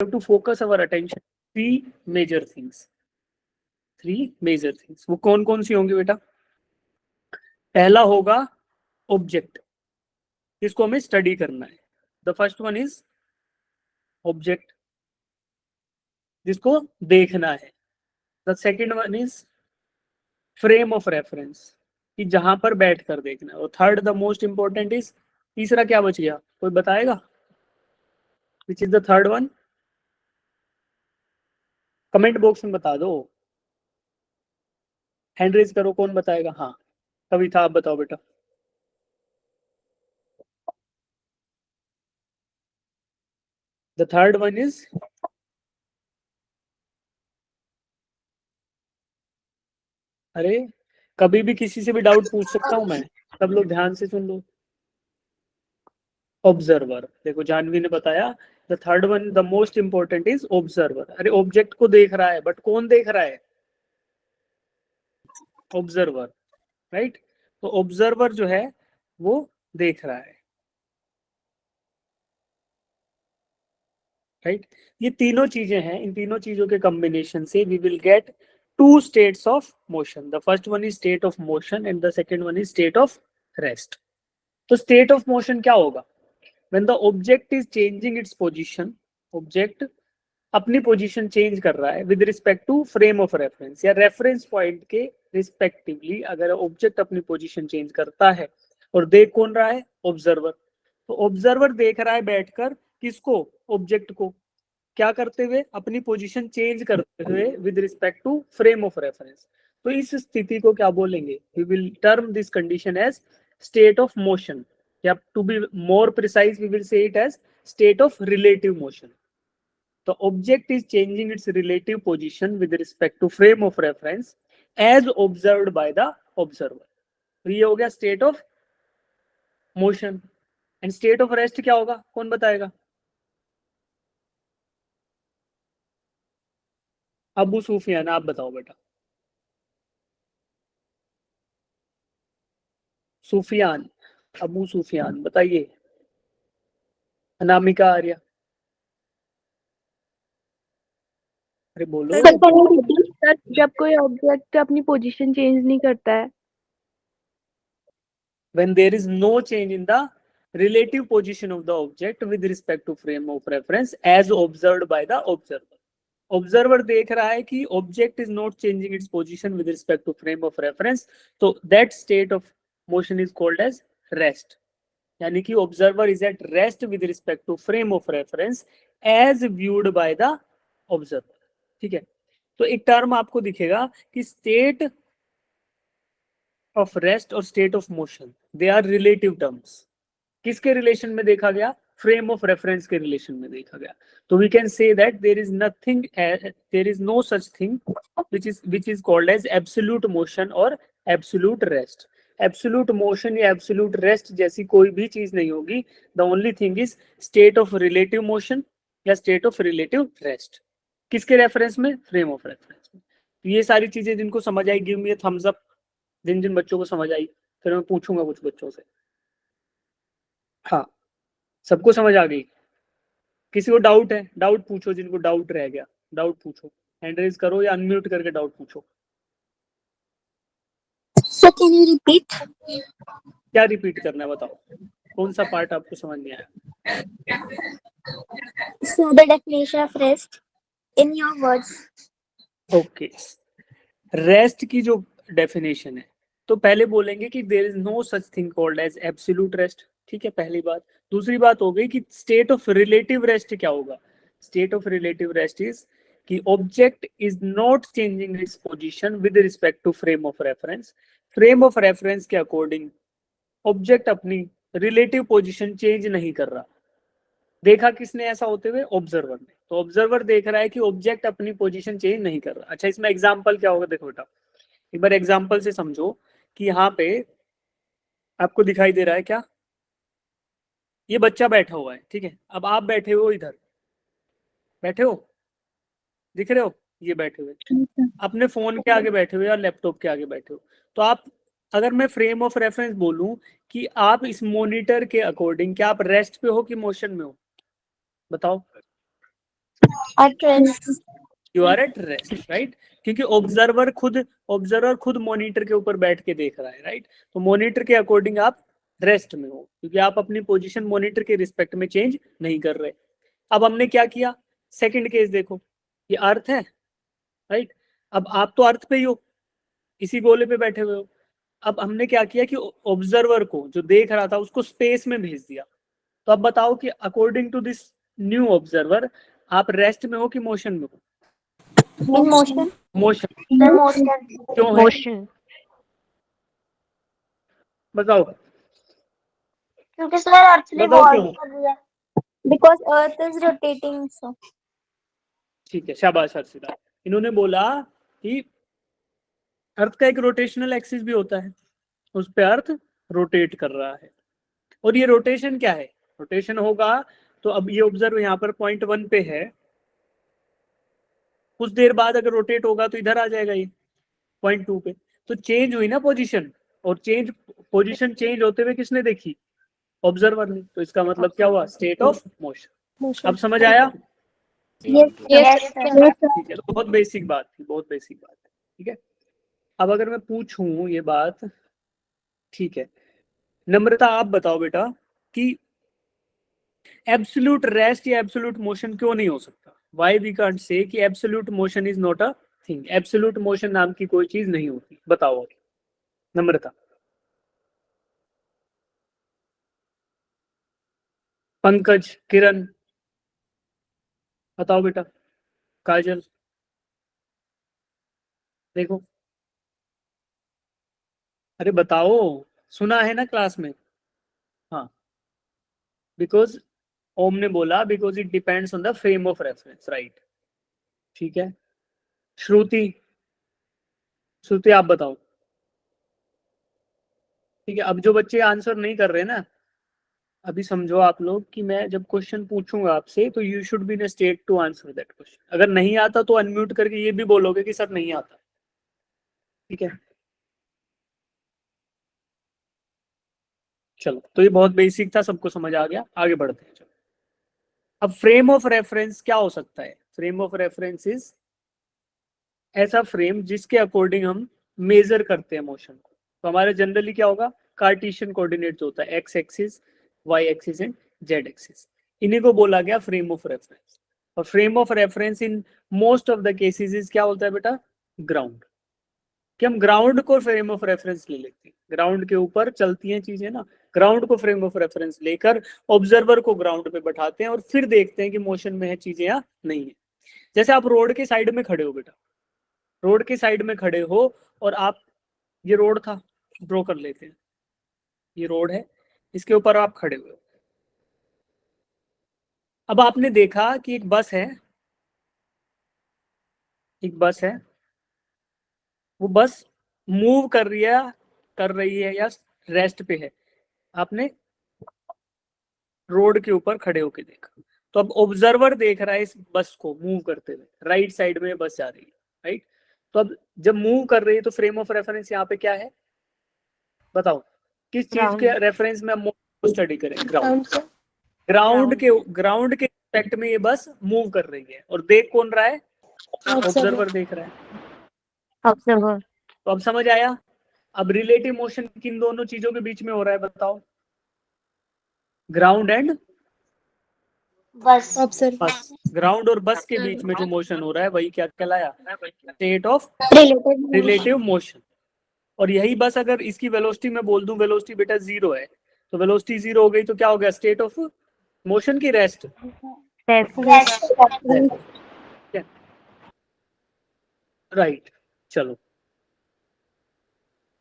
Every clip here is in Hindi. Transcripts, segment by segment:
have to focus our attention three major things. Three major things, वो कौन कौन सी होंगी बेटा? पहला होगा ऑब्जेक्ट, जिसको हमें स्टडी करना है. The first one is object, जिसको देखना है. The second one is frame of reference, कि जहां पर बैठ कर देखना है. और third the most important is, तीसरा क्या बच गया, कोई बताएगा? Which is the third one? Comment box में बता दो, हैंड रेज करो, कौन बताएगा? हाँ कविता, आप बताओ बेटा. द थर्ड वन इज, अरे कभी भी किसी से भी डाउट पूछ सकता हूं मैं, सब लोग ध्यान से सुन लो. ऑब्जर्वर. देखो जानवी ने बताया the third one the most important is observer. अरे ऑब्जेक्ट को देख रहा है, बट कौन देख रहा है? Observer, right. तो ऑब्जर्वर जो है वो देख रहा है, राइट. ये तीनों चीजें हैं, इन तीनों चीजों के कॉम्बिनेशन से we will get to states of motion. The first one is state of motion and the second one is state of rest. तो स्टेट ऑफ मोशन क्या होगा? When the object is changing its position, object अपनी पोजीशन चेंज कर रहा है with respect to frame of reference या रेफरेंस पॉइंट के रिस्पेक्टिवली. अगर ऑब्जेक्ट अपनी पोजीशन चेंज करता है, और देख कौन रहा है? ऑब्जर्वर. तो ऑब्जर्वर देख रहा है बैठकर, किसको? ऑब्जेक्ट को. क्या करते हुए? अपनी पोजीशन चेंज करते हुए with respect to frame of reference. तो इस स्थिति को क्या बोलेंगे? We will term this condition as state of motion, या to be more precise we will say it as state of relative motion. The object is changing its relative position with respect to frame of reference as observed by the observer. तो ये हो गया state of motion. And state of rest क्या होगा, कौन बताएगा? अबू सुफियान, आप बताओ बेटा. सुफियान, अबू सुफियान बताइए. अनामिका आर्या, अरे बोलो. सर जब कोई ऑब्जेक्ट अपनी पोजीशन चेंज नहीं करता है. When there is no change in the relative position of the object with respect to frame of reference as observed by the observer. Observer देख रहा है कि object is not changing its position with respect to frame of reference, तो that state of motion is called as rest. यानी कि observer is at rest with respect to frame of reference as viewed by the observer. ठीक है. तो एक टर्म आपको दिखेगा कि स्टेट ऑफ रेस्ट और state of motion, they are relative terms. किसके रिलेशन में देखा गया? फ्रेम ऑफ रेफरेंस के रिलेशन में देखा गया. तो we can say that there is nothing, there is no such thing which is called as absolute motion और absolute rest. एब्सोल्यूट मोशन या एब्सोल्यूट रेस्ट जैसी कोई भी चीज नहीं होगी. The only thing is state of relative motion या स्टेट ऑफ रिलेटिव रेस्ट. किसके रेफरेंस में? फ्रेम ऑफ रेफरेंस में. तो ये सारी चीजें जिनको समझ आई, give me a thumbs up. जिन जिन बच्चों को समझ आई, फिर मैं पूछूंगा कुछ बच्चों से. हाँ, सबको समझ आ गई? किसी को डाउट है? डाउट पूछो, जिनको डाउट रह गया डाउट पूछो. हैंड रेज करो या अनम्यूट करके डाउट पूछो. Sir can you repeat? क्या रिपीट करना है बताओ, कौन सा पार्ट आपको समझ नहीं आया? Sir the definition of rest in your words. Okay, rest की जो डेफिनेशन है, तो पहले बोलेंगे कि there is no such thing called as absolute rest. ठीक है, पहली बात. दूसरी बात हो गई कि स्टेट ऑफ रिलेटिव रेस्ट क्या होगा? State of relative rest is कि object is not changing its position with respect to frame of reference. Frame of reference के अकॉर्डिंग ऑब्जेक्ट अपनी रिलेटिव पोजीशन चेंज नहीं कर रहा. देखा किसने ऐसा होते हुए? ऑब्जर्वर ने. तो ऑब्जर्वर देख रहा है कि ऑब्जेक्ट अपनी पोजीशन चेंज नहीं कर रहा. अच्छा, इसमें एग्जांपल क्या होगा? देखो बेटा, एक बार एग्जांपल से समझो कि यहाँ पे आपको दिखाई दे रहा है क्या? ये बच्चा बैठा हुआ है, ठीक है. अब आप बैठे हो, इधर बैठे हो, दिख रहे हो? ये बैठे हुए अपने फोन के आगे बैठे हुए या लैपटॉप के आगे बैठे हो. तो आप, अगर मैं फ्रेम ऑफ रेफरेंस बोलूं कि आप इस मॉनिटर के अकॉर्डिंग क्या आप रेस्ट पे हो कि मोशन में हो? बताओ. at rest. You are at rest, right? क्योंकि ऑब्जर्वर खुद मॉनिटर के ऊपर बैठ के देख रहा है, राइट? तो मॉनिटर के अकॉर्डिंग आप रेस्ट में हो, क्योंकि आप अपनी पोजीशन मॉनिटर के रिस्पेक्ट में चेंज नहीं कर रहे। अब हमने क्या किया, सेकंड केस देखो, ये अर्थ है, राइट? अब आप तो अर्थ पे ही हो, इसी गोले पे बैठे हुए हो। अब हमने क्या किया कि ऑब्जर्वर को, जो देख रहा था, उसको स्पेस में भेज दिया। तो अब बताओ कि according to this new observer आप रेस्ट में हो कि मोशन में हो? In motion. Motion. The motion. क्यों है? मोशन, बताओ क्योंकि सर अर्थ बताओ रिवॉल्व क्यों? कर रही है। Because Earth is rotating, so. ठीक है, शाबाश हर्षिता। इन्होंने बोला कि अर्थ का एक रोटेशनल एक्सिस भी होता है, उस पे अर्थ रोटेट कर रहा है। और ये रोटेशन क्या है? रोटेशन होगा तो अब ये ऑब्जर्व यहाँ पर पॉइंट 1 पे है, कुछ देर बाद अगर रोटेट होगा तो इधर आ जाएगा ये पॉइंट 2 पे। तो चेंज हुई ना पोजीशन, और पोजीशन चेंज होते हुए किसने देखी? ऑब्जर्वर ने। तो इसका मतलब क्या हुआ? State of motion. अब समझ आया? Yes, yes, sir. ठीक है, तो बहुत बेसिक बात थी, बहुत बेसिक बात है। ठीक है, अब अगर मैं पूछूं ये बात, ठीक है, नम्रता आप बताओ बेटा कि एब्सोल्यूट रेस्ट या एब्सोल्यूट मोशन क्यों नहीं हो सकता? व्हाई वी कांट से कि absolute motion is not a thing, absolute motion नाम की कोई चीज नहीं होती? बताओ नम्रता। पंकज, किरण, बताओ बेटा। काजल, देखो, अरे बताओ, सुना है ना क्लास में? हाँ, बिकॉज ओम ने बोला because it depends on the frame of reference, right? ठीक है, श्रुति, श्रुति आप बताओ। ठीक है, अब जो बच्चे आंसर नहीं कर रहे ना, अभी समझो आप लोग कि मैं जब क्वेश्चन पूछूंगा आपसे तो you should be in a state to answer that question. अगर नहीं आता तो अनम्यूट करके ये भी बोलोगे कि सर नहीं आता। ठीक है, चलो, तो ये बहुत बेसिक था, सबको समझ आ गया, आगे बढ़ते हैं। चलो, अब फ्रेम ऑफ रेफरेंस क्या हो सकता है? फ्रेम ऑफ रेफरेंस इज ऐसा फ्रेम जिसके अकॉर्डिंग हम मेजर करते हैं मोशन को। तो हमारे जनरली क्या होगा? कार्टेशियन कोऑर्डिनेट्स होता है, X axis, Y axis and Z axis. इन्हीं को बोला गया फ्रेम ऑफ रेफरेंस। और frame of reference in most of the cases is क्या होता है बेटा? ग्राउंड। कि हम ग्राउंड को फ्रेम ऑफ रेफरेंस ले लेते हैं, ग्राउंड के ऊपर चलती हैं चीजें ना, ग्राउंड को फ्रेम ऑफ रेफरेंस लेकर ऑब्जर्वर को ग्राउंड पे बैठाते हैं और फिर देखते हैं कि मोशन में है चीजें या नहीं है। जैसे आप रोड के साइड में खड़े हो बेटा, रोड के साइड में खड़े हो और आप, ये रोड था, ड्रॉ कर लेते हैं, ये रोड है, इसके ऊपर आप खड़े हुए हो। अब आपने देखा कि एक बस है, एक बस है, वो बस मूव कर रही है या रेस्ट पे है। आपने रोड के ऊपर खड़े होके देखा, तो अब ऑब्जर्वर देख रहा है इस बस को मूव करते हुए, राइट साइड में बस जा रही है, राइट? तो अब जब मूव कर रही है तो फ्रेम ऑफ रेफरेंस यहाँ पे क्या है? बताओ, किस चीज के रेफरेंस में हम स्टडी करें? ग्राउंड। ग्राउंड के रिस्पेक्ट में ये बस मूव कर रही है, और देख कौन रहा है? ऑब्जर्वर देख रहा है। ऑब्जर्वर। तो अब समझ आया? अब रिलेटिव मोशन किन दोनों चीजों के बीच में हो रहा है? बताओ, ग्राउंड एंड बस बस। ग्राउंड और बस के बीच में जो मोशन हो रहा है वही क्या कहलाया? State of relative motion. और यही बस अगर इसकी वेलोसिटी में बोल दूं, वेलोसिटी बेटा 0 है, तो वेलोसिटी 0 हो गई तो क्या हो गया? स्टेट ऑफ मोशन की रेस्ट। राइट, चलो,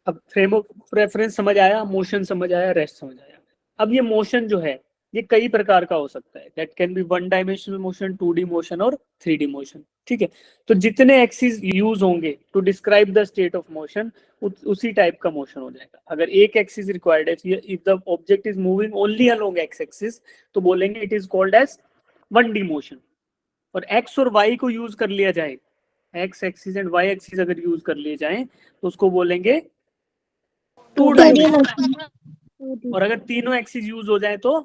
अब फ्रेम ऑफ रेफरेंस समझ आया, मोशन समझ आया, रेस्ट समझ आया। अब ये मोशन जो है ये कई प्रकार का हो सकता है, that can be 1 dimensional motion, 2D motion और 3D मोशन। ठीक है, तो जितने एक्सिस यूज होंगे to describe the state of motion, उसी टाइप का मोशन हो जाएगा। अगर एक एक्सिस रिक्वायर्ड है, if the object is moving only along x axis, तो बोलेंगे it is called as 1D motion. और एक्स और वाई को यूज कर लिया जाए, x axis and y axis अगर यूज कर लिए जाए तो उसको बोलेंगे 2 डायमेंशनल। और अगर तीनों एक्सिस यूज हो जाए तो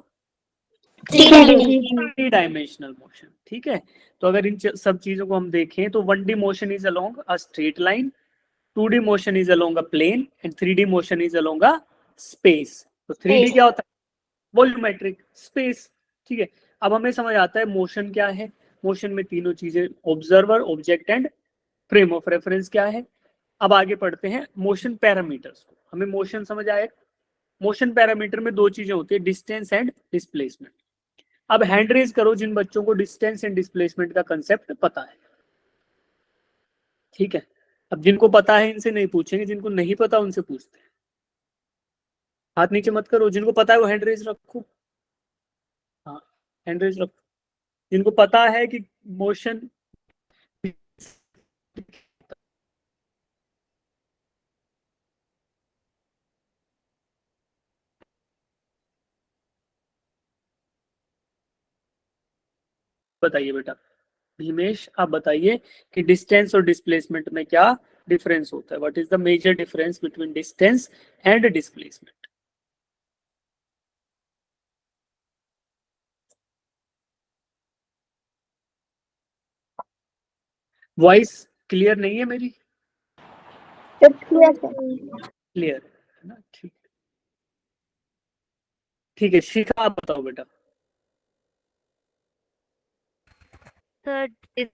थ्री डायमेंशनल मोशन। ठीक है, तो अगर इन सब चीजों को हम देखें तो 1D motion is along a straight line, 2D motion is along a plane and 3D motion is along a space. तो 3D क्या होता है? Volumetric space. ठीक है, अब हमें समझ आता है मोशन क्या है। मोशन में तीनों चीजें, observer, object and frame of reference क्या है। अब आगे पढ़ते हैं मोशन पैरामीटर्स को। हमें मोशन समझ आए। मोशन पैरामीटर में दो चीजें होती है, डिस्टेंस एंड डिस्प्लेसमेंट। अब हैंड रेज करो जिन बच्चों को डिस्टेंस एंड डिस्प्लेसमेंट का कंसेप्ट पता है। ठीक है, अब जिनको पता है इनसे नहीं पूछेंगे, जिनको नहीं पता उनसे पूछते हैं। हाथ नीचे मत करो, जिनको पता है वो हैंड रेज रखो। हाँ, हैंड रेज रखो जिनको पता है कि मोशन बताइए बेटा। भीमेश आप बताइए कि डिस्टेंस और डिस्प्लेसमेंट में क्या डिफरेंस होता है। What is the major difference between distance and displacement? Voice clear नहीं है मेरी? क्लियर है ना? ठीक, ठीक है। शिखा आप बताओ बेटा। Sir, is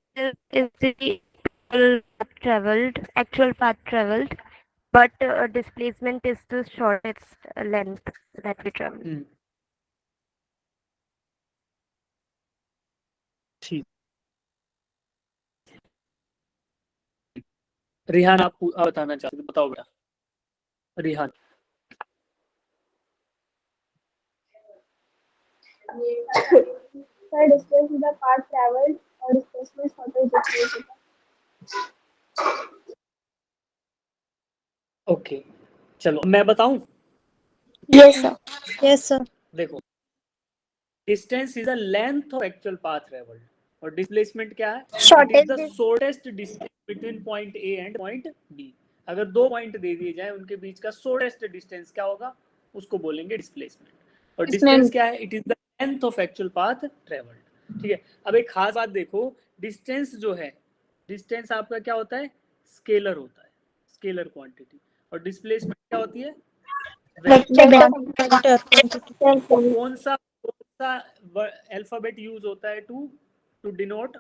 the actual path traveled, but displacement is the shortest length that we travel. ठीक, रिहान आप बताना चाहते हैं, बताओ बेटा। Rihan. Sir, distance is the path traveled or displacement shortest distance. Okay, चलो मैं बताऊं। Yes sir. Yes sir. देखो, distance is the length of actual path travelled और डिस्प्लेसमेंट क्या है? It is the shortest distance between point A and point B. अगर दो पॉइंट दे दिए जाए, उनके बीच का शॉर्टेस्ट डिस्टेंस क्या होगा? उसको बोलेंगे डिस्प्लेसमेंट। और डिस्टेंस क्या है? It is the length of actual path travelled. ठीक है, अब एक खास बात देखो, डिस्टेंस जो है, डिस्टेंस आपका क्या होता है? स्केलर होता है, स्केलर क्वांटिटी। और डिस्प्लेसमेंट क्या होती है? कौन सा अल्फाबेट यूज होता है टू डिनोट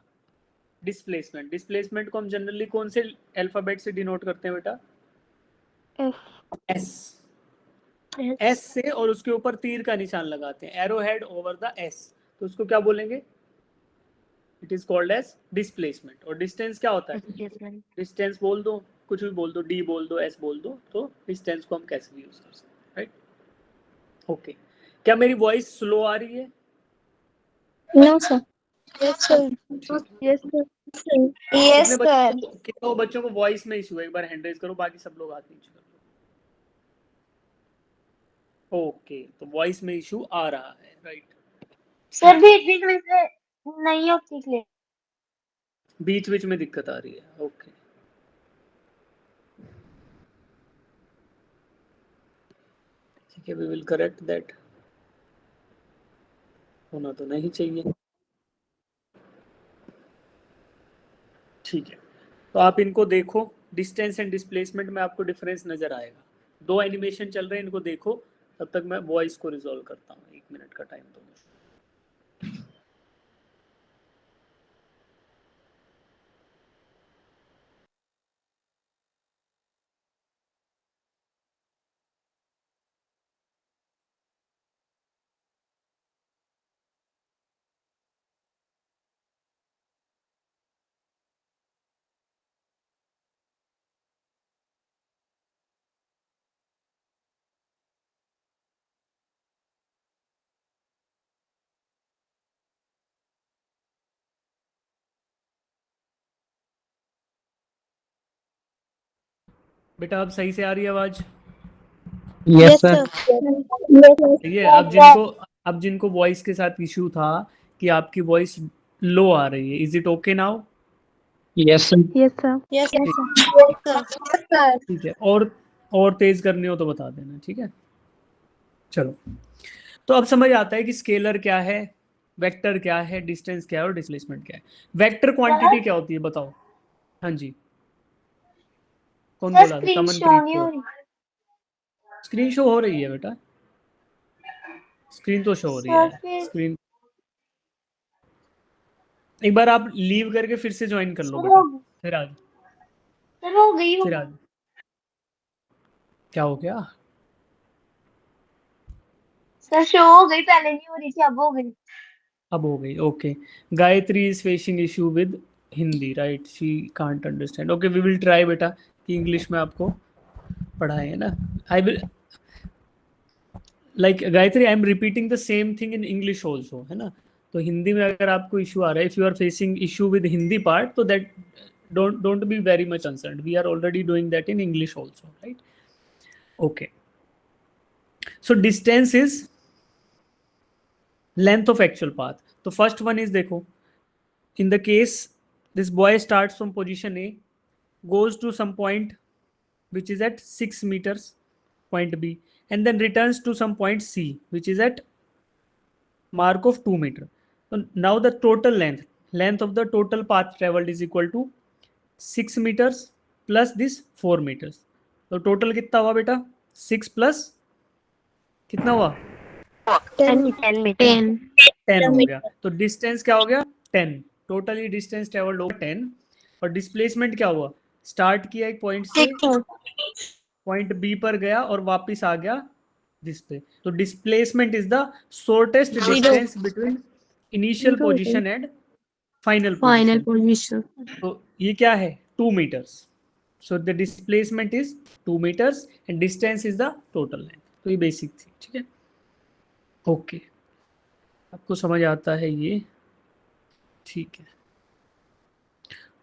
डिस्प्लेसमेंट? डिस्प्लेसमेंट को हम जनरली कौन से अल्फाबेट से डिनोट करते हैं बेटा? एस। एस से, और उसके ऊपर तीर का निशान लगाते हैं, arrow head over the S. तो उसको क्या बोलेंगे? It is called as displacement. और डिस्टेंस क्या होता है? डिस्टेंस बोल दो, कुछ भी बोल दो, डी बोल दो, एस बोल दो, तो डिस्टेंस को हम कैसे भी यूज कर सकते हैं, राइट? ओके, क्या मेरी वॉइस स्लो आ रही है? No sir. Yes sir. Yes sir. Yes sir. कितने बच्चों को वॉइस में इशू है? एक बार हैंड रेज करो, बाकी सब लोग हाथ नीचे कर लो। ओके, तो वॉइस में इशू आ रहा है, राइट? सर बीच में से नहीं होती क्लियर। बीच में दिक्कत आ रही है। ओके, ठीक है, वी विल करेक्ट दैट। होना तो नहीं चाहिए। ठीक है, तो आप इनको देखो, डिस्टेंस एंड डिस्प्लेसमेंट में आपको डिफरेंस नजर आएगा। दो एनिमेशन चल रहे हैं, इनको देखो, तब तक मैं वॉइस को रिजॉल्व करता हूँ। 1 मिनट का टाइम दो। बेटा अब सही से आ रही है आवाज? Yes sir. ये अब जिनको वॉइस के साथ इशू था कि आपकी वॉइस लो आ रही है, is it okay now? Yes sir. Yes sir. Yes sir. ठीक है, और तेज करनी हो तो बता देना। ठीक है, चलो। तो अब समझ आता है कि स्केलर क्या है, वेक्टर क्या है, डिस्टेंस क्या है और डिस्प्लेसमेंट क्या है। वेक्टर क्वांटिटी क्या होती है बताओ। हाँ जी, कौन सर बोला था? स्क्रीन शो तमनप्रीत नहीं को। हो रही। स्क्रीन शो हो रही है बेटा, स्क्रीन तो शो हो रही सर है। फिर स्क्रीन एक बार आप लीव करके फिर से ज्वाइन कर लो सर बेटा, हो फिर आ सर हो गई फिर आ क्या हो गया? सर शो हो गई, पहले नहीं हो रही थी, अब हो गई। अब हो गई, okay. Gayatri is facing issue with Hindi, right, she can't understand. Okay, we will try बेटा कि इंग्लिश में आपको पढ़ाएं, है ना। I will like Gayatri, I am repeating the same thing in English also, है ना। तो हिंदी में अगर आपको इशू आ रहा है, if you are facing issue with Hindi part, तो that don't be very much concerned, we are already doing that in English also, right? Okay, so distance is length of actual path. So first one is, देखो, in the case this boy starts from position A, goes to some point which is at 6 meters, point B, and then returns to some point C which is at mark of 2 meter. So now the total length of the total path traveled is equal to 6 meters plus this 4 meters. तो टोटल कितना हुआ बेटा? 6 प्लस कितना हुआ? 10 meter. 10 हो गया। तो डिस्टेंस क्या हो गया? 10। Totally distance travelled over 10। और डिस्प्लेसमेंट क्या हुआ? स्टार्ट किया एक पॉइंट से, पॉइंट बी पर गया और वापस आ गया दिस पे। तो displacement is the shortest distance between initial position and final position. तो ये क्या है? 2 meters. So the displacement is 2 meters and distance is the total length. तो ये बेसिक थी, ठीक है। ओके, आपको समझ आता है ये, ठीक है।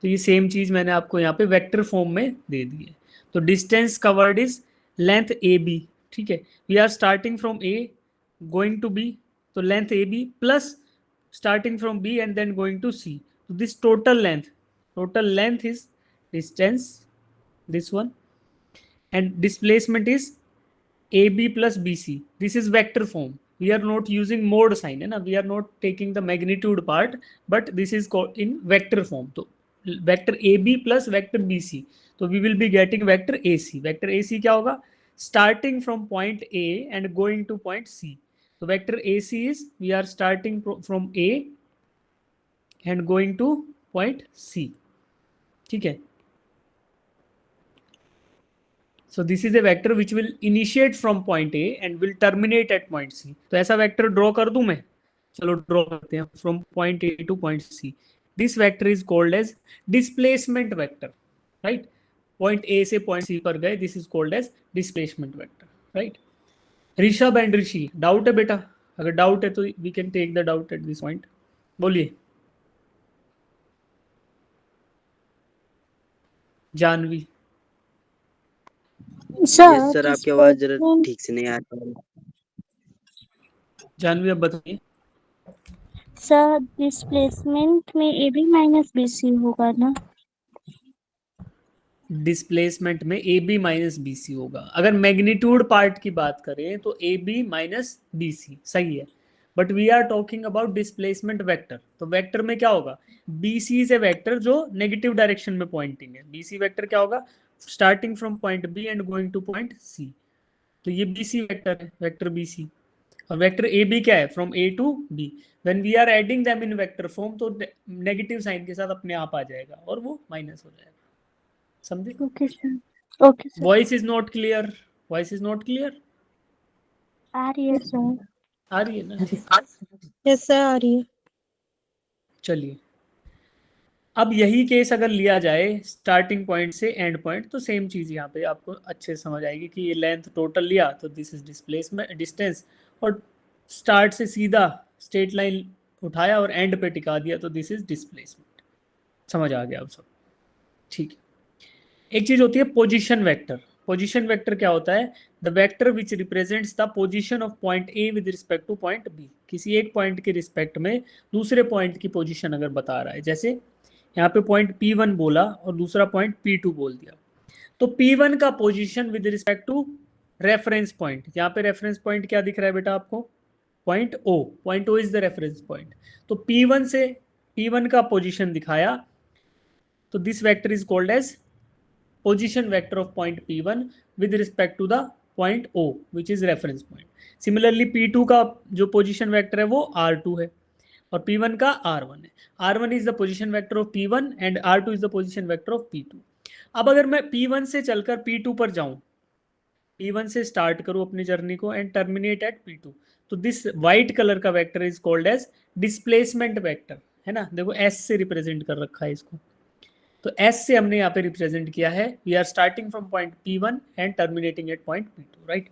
तो ये सेम चीज मैंने आपको यहाँ पे वेक्टर फॉर्म में दे दी है। तो distance covered is length A B, ठीक है। We are starting from A going to B, तो length A B plus starting from B and then going to C, तो this total length is distance, this one, and displacement is AB plus BC. This is vector form, we are not using mode sign, है ना, we are not taking the magnitude part, but this is called in vector form. तो vector AB plus vector BC, तो we will be getting vector AC. vector AC क्या होगा? starting from point A and going to point C. तो vector AC is we are starting from A and going to point C, ठीक है। So this is a vector which will initiate from point A and will terminate at point C. तो ऐसा वेक्टर ड्रॉ कर दूं मैं? चलो ड्रॉ करते हैं, from point A to point C. This vector is called as displacement vector, right? Point A से point C पर गए, this is called as displacement vector, right? Rishabh and Rishi, doubt है बेटा? अगर डाउट है तो we can take the doubt at this point. बोलिए। जानवी। सर आपकी आवाज जरा ठीक से नहीं आ रही। जानवी अब बताइए। सर डिस्प्लेसमेंट में A B minus B C होगा ना? डिस्प्लेसमेंट में A B minus B C होगा। अगर मैग्नीट्यूड पार्ट की बात करें तो A B minus B C सही है, but we are talking about displacement vector. तो वेक्टर में क्या होगा? B C is a vector जो नेगेटिव डायरेक्शन में पॉइंटिंग है। बी सी वेक्टर क्या होगा? Starting from point B and going to point सी, तो ये बी सी वेक्टर है, वेक्टर बी सी। और वेक्टर ए बी क्या है? From A to B. When we are adding them in vector form तो नेगेटिव साइन के साथ अपने आप आ जाएगा और वो माइनस हो जाएगा, समझे? Okay sir, okay sir. Voice is not clear, voice is not clear. आ रही है सर। आ रही है ना? यस सर, आ रही है। चलिए, अब यही केस अगर लिया जाए स्टार्टिंग पॉइंट से एंड पॉइंट, तो सेम चीज यहाँ पे आपको अच्छे से समझ आएगी कि ये लेंथ टोटल लिया तो दिस इज डिस्प्लेसमेंट डिस्टेंस, और स्टार्ट से सीधा स्ट्रेट लाइन उठाया और एंड पे टिका दिया तो दिस इज डिस्प्लेसमेंट। समझ आ गया अब सब, ठीक है। एक चीज होती है पोजीशन वेक्टर। पोजीशन वेक्टर क्या होता है? The vector which represents the position of point A with respect to point B. किसी एक पॉइंट के रिस्पेक्ट में दूसरे पॉइंट की पोजीशन अगर बता रहा है, जैसे यहाँ पे पॉइंट P1 बोला और दूसरा पॉइंट P2 बोल दिया, तो P1 का position with respect to reference point, यहाँ पे रेफरेंस पॉइंट क्या दिख रहा है बेटा आपको? Point O is the reference point. तो P1 से P1 का पोजीशन दिखाया, तो this vector is called as position vector of point P1 with respect to the point O which is reference point. Similarly P2 का जो पोजीशन वेक्टर है वो R2 है और P1 का R1 है। R1 is the position vector of P1 and R2 is the position vector of P2। अब अगर मैं P1 से चलकर P2 पर जाऊं, P1 से स्टार्ट करूं अपनी जर्नी को एंड टर्मिनेट एट P2, तो दिस व्हाइट कलर का vector is called as displacement vector, है ना। देखो S से रिप्रेजेंट कर रखा है इसको, तो S से हमने यहाँ पे रिप्रेजेंट किया है। We are starting from point P1 and terminating at point P2, right.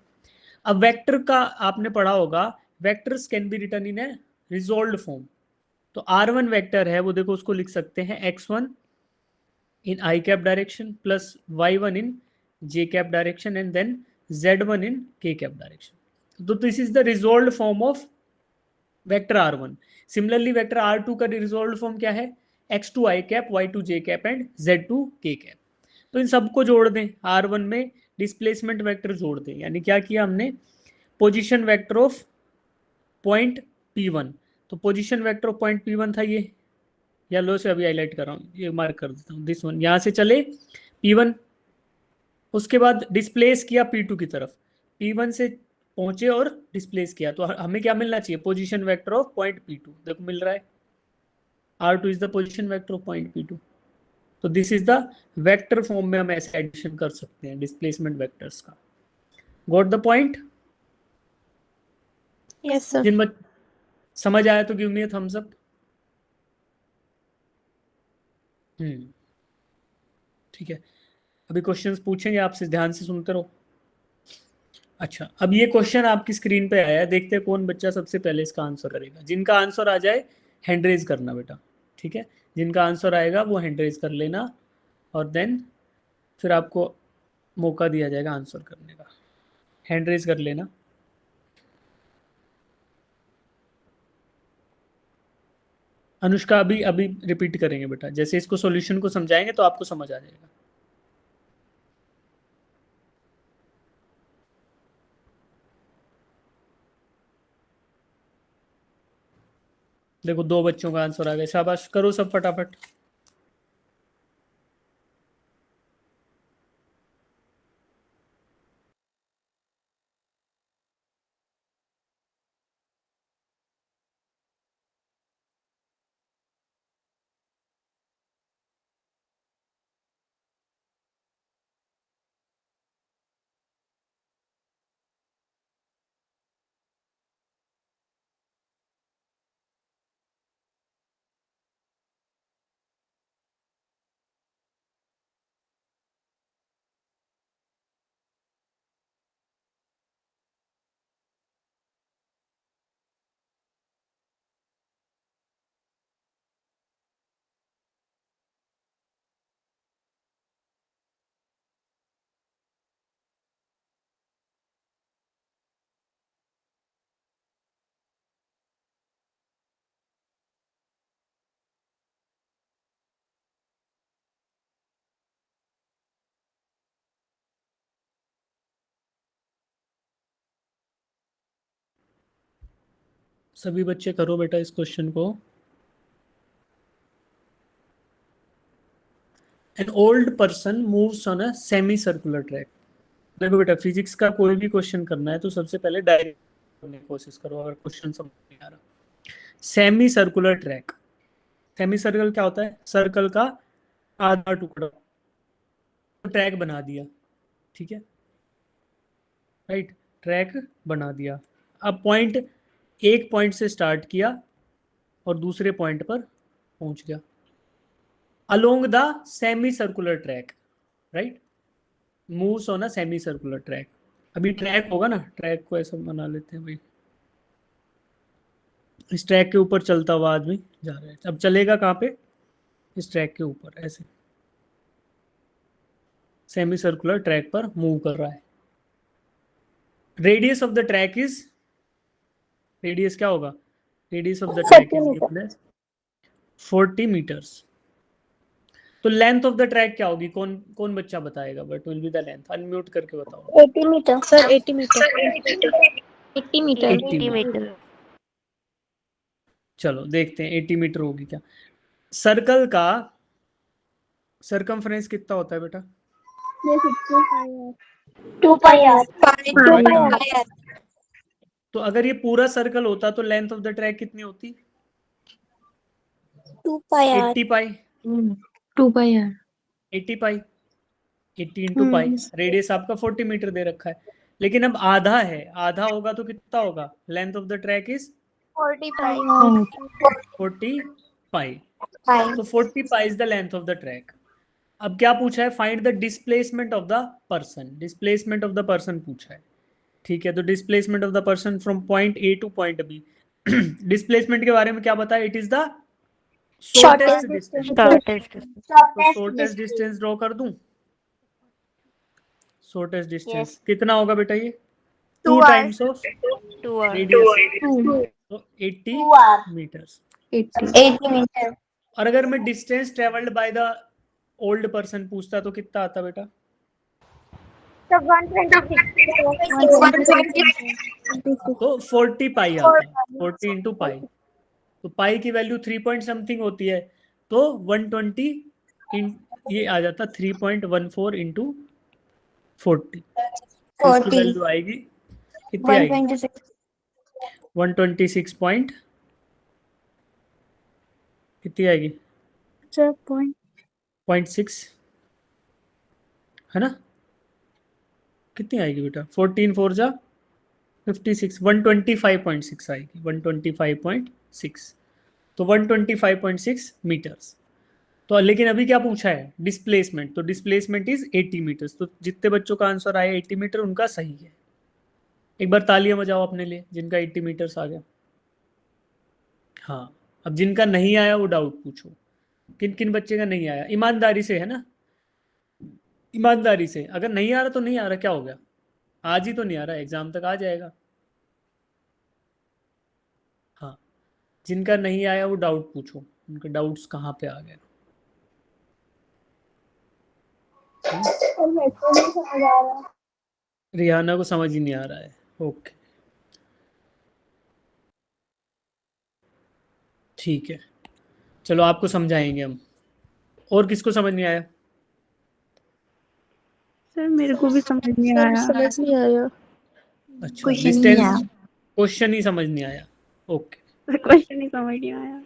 अब वेक्टर का आपने पढ़ा होगा, vectors can be written in a resolved form. तो R1 वेक्टर है वो, देखो उसको लिख सकते हैं x1 in i cap direction plus y1 in j cap direction and then z1 in k cap direction. So this is the resolved form of vector R1. Similarly vector R2 का resolved form क्या है? x2 i cap, y2 j cap and z2 k cap. तो इन सबको जोड़ दें, R1 में डिस्प्लेसमेंट वेक्टर जोड़ दें, यानी क्या किया हमने, position vector of point P1। तो position vector of point P1 था ये, येलो से अभी हाईलाइट कर रहा हूँ, ये मार्क कर देता हूँ, दिस वन। यहाँ से चले P1, उसके बाद डिस्प्लेस किया P2 की तरफ, P1 से पहुंचे और डिस्प्लेस किया, तो हमें क्या मिलना चाहिए, position vector of point P2। देखो मिल रहा है, R2 is the position vector of point P2। तो this is the vector form में हम ऐसे एडिशन कर सकते हैं डिस्प्लेसमेंट वेक्टर्स का। Got the point? Yes sir. जिन समझ आया तो give me a thumbs up. ठीक है, अभी क्वेश्चंस पूछेंगे आपसे, ध्यान से सुनते रहो। अच्छा, अब ये क्वेश्चन आपकी स्क्रीन पे आया है, देखते हैं कौन बच्चा सबसे पहले इसका आंसर करेगा। जिनका आंसर आ जाए हैंड रेज करना बेटा, ठीक है। जिनका आंसर आएगा वो हैंड रेज कर लेना और देन फिर आपको मौका दिया जाएगा आंसर करने का। हैंड रेज कर लेना। अनुष्का अभी अभी रिपीट करेंगे बेटा, जैसे इसको सॉल्यूशन को समझाएंगे तो आपको समझ आ जाएगा। देखो 2 बच्चों का आंसर आ गया, शाबाश, करो सब फटाफट। सभी बच्चे करो बेटा इस क्वेश्चन को। An old person moves on a semi-circular track. देखो बेटा, फिजिक्स का कोई भी क्वेश्चन करना है तो सबसे पहले डायरेक्ट करने की कोशिश करो अगर क्वेश्चन समझ नहीं आ रहा। Semi circular track, semi circle क्या होता है, सर्कल का आधा टुकड़ा, ट्रैक बना दिया, ठीक है, राइट, ट्रैक बना दिया। अब पॉइंट, एक पॉइंट से स्टार्ट किया और दूसरे पॉइंट पर पहुंच गया along the semi-circular track, right? Moves on a semi-circular track. अभी ट्रैक होगा ना, ट्रैक को ऐसा बना लेते हैं भाई, इस ट्रैक के ऊपर चलता हुआ आदमी जा रहा है। अब चलेगा कहाँ पे, इस ट्रैक के ऊपर, ऐसे सेमी सर्कुलर ट्रैक पर मूव कर रहा है। Radius of the track is, radius क्या होगा, radius of the track is given 40 metres. तो लेंथ ऑफ द ट्रैक क्या होगी, कौन कौन बच्चा बताएगा, but will be the length, unmute करके बताओ। 80 metre sir. 80 metre. 80 metre. 80 metre. चलो देखते हैं 80 मीटर होगी क्या। सर्कल का सरकमफ्रेंस कितना होता है बेटा? 2 pi r. 2 pi are. तो अगर ये पूरा सर्कल होता तो लेंथ ऑफ द ट्रैक कितनी होती? 2 pi r. 80 पाई। 2 pi r. 80 पाई 80 इंटू पाई। रेडियस आपका 40 मीटर दे रखा है, लेकिन अब आधा है, आधा होगा तो कितना होगा? Length of the track is 40 pi. 40 pi. Pi. तो 40 pi is the length of the track. अब क्या पूछा है? Find the displacement of the person. Displacement of the person पूछा है, ठीक है। तो displacement of the person from point A to point B. Displacement के बारे में क्या बताया? It is the shortest distance. तो शॉर्टेस्ट डिस्टेंस ड्रॉ कर दूं? शॉर्टेस्ट डिस्टेंस कितना होगा बेटा? ये 2 टाइम्स ऑफ 2 hours. रेडियस, तो 80 मीटर्स। 80 meter. और अगर मैं distance travelled by the old person पूछता तो कितना आता बेटा? So 126. तो 40 पाई आता, 40 इंटू पाई। तो पाई की वैल्यू 3 पॉइंट समथिंग होती है, तो 120 ये आ जाता 3.14 इंटू 40। तो इसकी वैल्यू आएगी कितनी आएगी? 126. 126 पॉइंट कितनी आएगी? सर पॉइंट 0.6 है ना? कितनी आएगी बेटा? 14 4 जा 56, 125.6 आएगी, 125.6। तो 125.6 मीटर्स। तो लेकिन अभी क्या पूछा है? डिस्प्लेसमेंट। तो डिस्प्लेसमेंट इज 80 मीटर्स। तो जितने बच्चों का आंसर आया 80 मीटर उनका सही है। एक बार तालियां बजाओ अपने लिए जिनका 80 मीटर्स आ गया। हाँ, अब जिनका नहीं आया वो डाउट पूछो। किन किन बच्चे का नहीं आया? ईमानदारी से, है ना? ईमानदारी से। अगर नहीं आ रहा तो नहीं आ रहा, क्या हो गया? आज ही तो नहीं आ रहा, एग्जाम तक आ जाएगा। हाँ, जिनका नहीं आया वो डाउट पूछो, उनके डाउट्स कहाँ पे आ गए। और मेरे को नहीं समझ आ रहा. रिहाना को समझ ही नहीं आ रहा है। ओके, ठीक है, चलो आपको समझाएंगे हम। और किसको समझ नहीं आया? सर मेरे को भी समझ नहीं आया। समझ नहीं आया. अच्छा, डिस्टेंस क्वेश्चन ही समझ नहीं आया। ओके, क्वेश्चन ही समझ नहीं आया।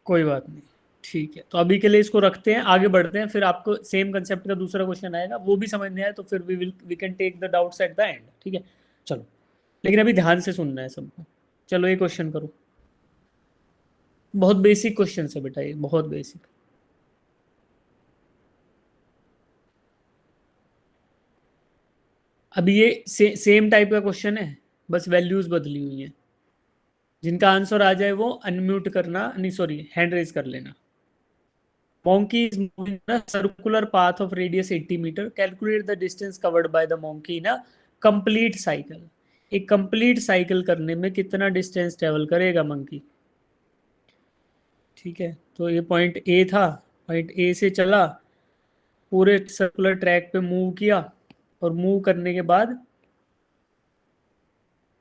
कोई बात नहीं, ठीक है। तो अभी के लिए इसको रखते हैं, आगे बढ़ते हैं। फिर आपको सेम कंसेप्ट का दूसरा क्वेश्चन आएगा, वो भी समझ नहीं आया तो फिर we can take the doubts at the end, ठीक है। चलो, लेकिन अभी ध्यान से सुनना है सबको। चलो ये क्वेश्चन करो, बहुत बेसिक क्वेश्चन है बेटा, ये बहुत बेसिक। अभी ये सेम टाइप का क्वेश्चन है, बस वैल्यूज बदली हुई हैं। जिनका आंसर आ जाए वो अनम्यूट करना, नहीं सॉरी, हैंड रेज कर लेना। Monkey is moving in a circular path of radius 80 meter. Calculate the distance covered by the monkey in a complete cycle. एक कंप्लीट साइकिल करने में कितना डिस्टेंस ट्रेवल करेगा मंकी? ठीक है, तो ये पॉइंट ए था, पॉइंट ए से चला, पूरे सर्कुलर ट्रैक पे मूव किया, और मूव करने के बाद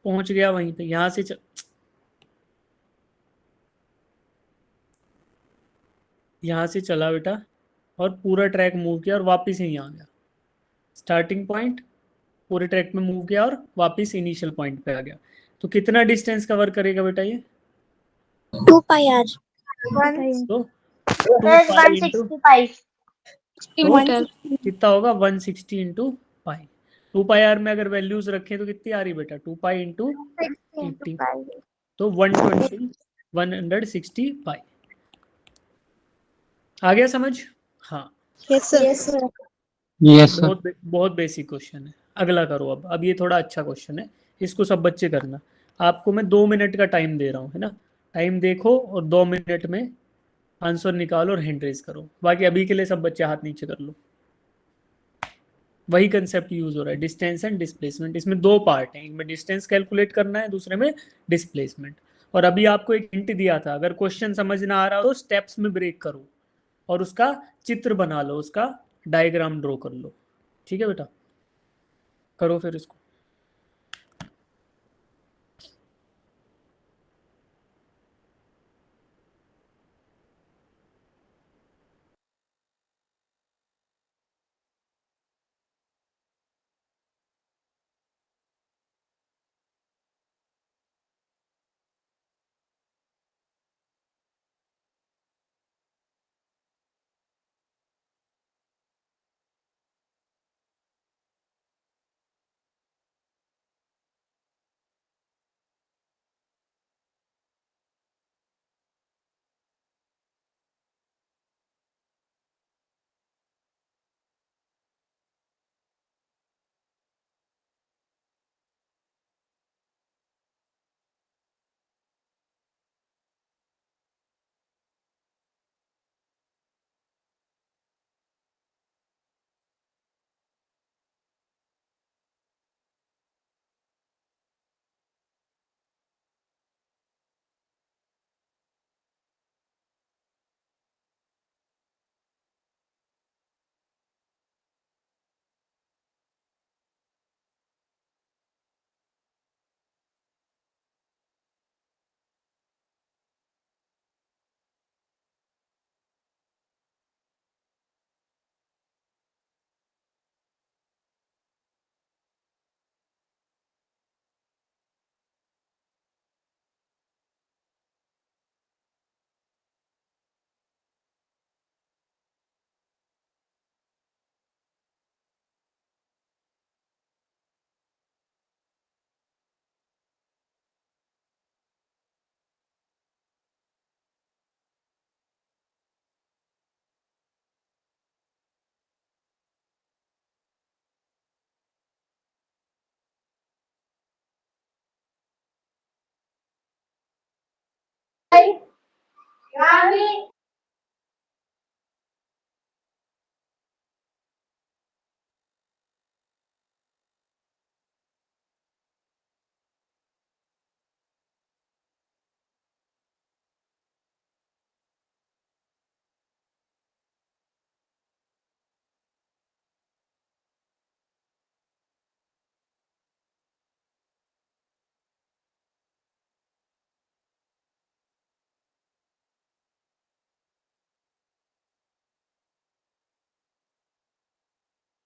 पहुंच गया वहीं पे। यहां से यहाँ से चला बेटा, और पूरा ट्रैक मूव किया और वापस यहीं आ गया। स्टार्टिंग पॉइंट, पूरे ट्रैक में मूव किया और वापस इनिशियल पॉइंट पे आ गया। तो कितना डिस्टेंस कवर करेगा बेटा ये? 2 pi r. तो 2 पाई इंटू, 160 pi. तो कितना होगा? 160 इंटू पाई। 2 पाई आर में अगर वैल्यूज रखें तो कितनी आ रही बेटा? 2 पाई इंटू 80, तो 120, 160 पाई। आ गया समझ? हाँ, Yes sir. Yes sir. Yes, sir. बहुत बेसिक क्वेश्चन है। अगला करो। अब ये थोड़ा अच्छा क्वेश्चन है, इसको सब बच्चे करना। आपको मैं 2 मिनट का टाइम दे रहा हूँ, है ना? टाइम देखो और 2 मिनट में आंसर निकालो और हैंड रेज करो। बाकी अभी के लिए सब बच्चे हाथ नीचे कर लो। वही कंसेप्ट यूज हो रहा है, डिस्टेंस एंड डिस्प्लेसमेंट। इसमें 2 पार्ट हैं, एक में डिस्टेंस कैलकुलेट करना है, दूसरे में डिस्प्लेसमेंट। और अभी आपको एक हिंट दिया था, अगर क्वेश्चन समझ ना आ रहा हो तो स्टेप्स में ब्रेक करो और उसका चित्र बना लो, उसका डायग्राम ड्रॉ कर लो। ठीक है बेटा, करो फिर इसको।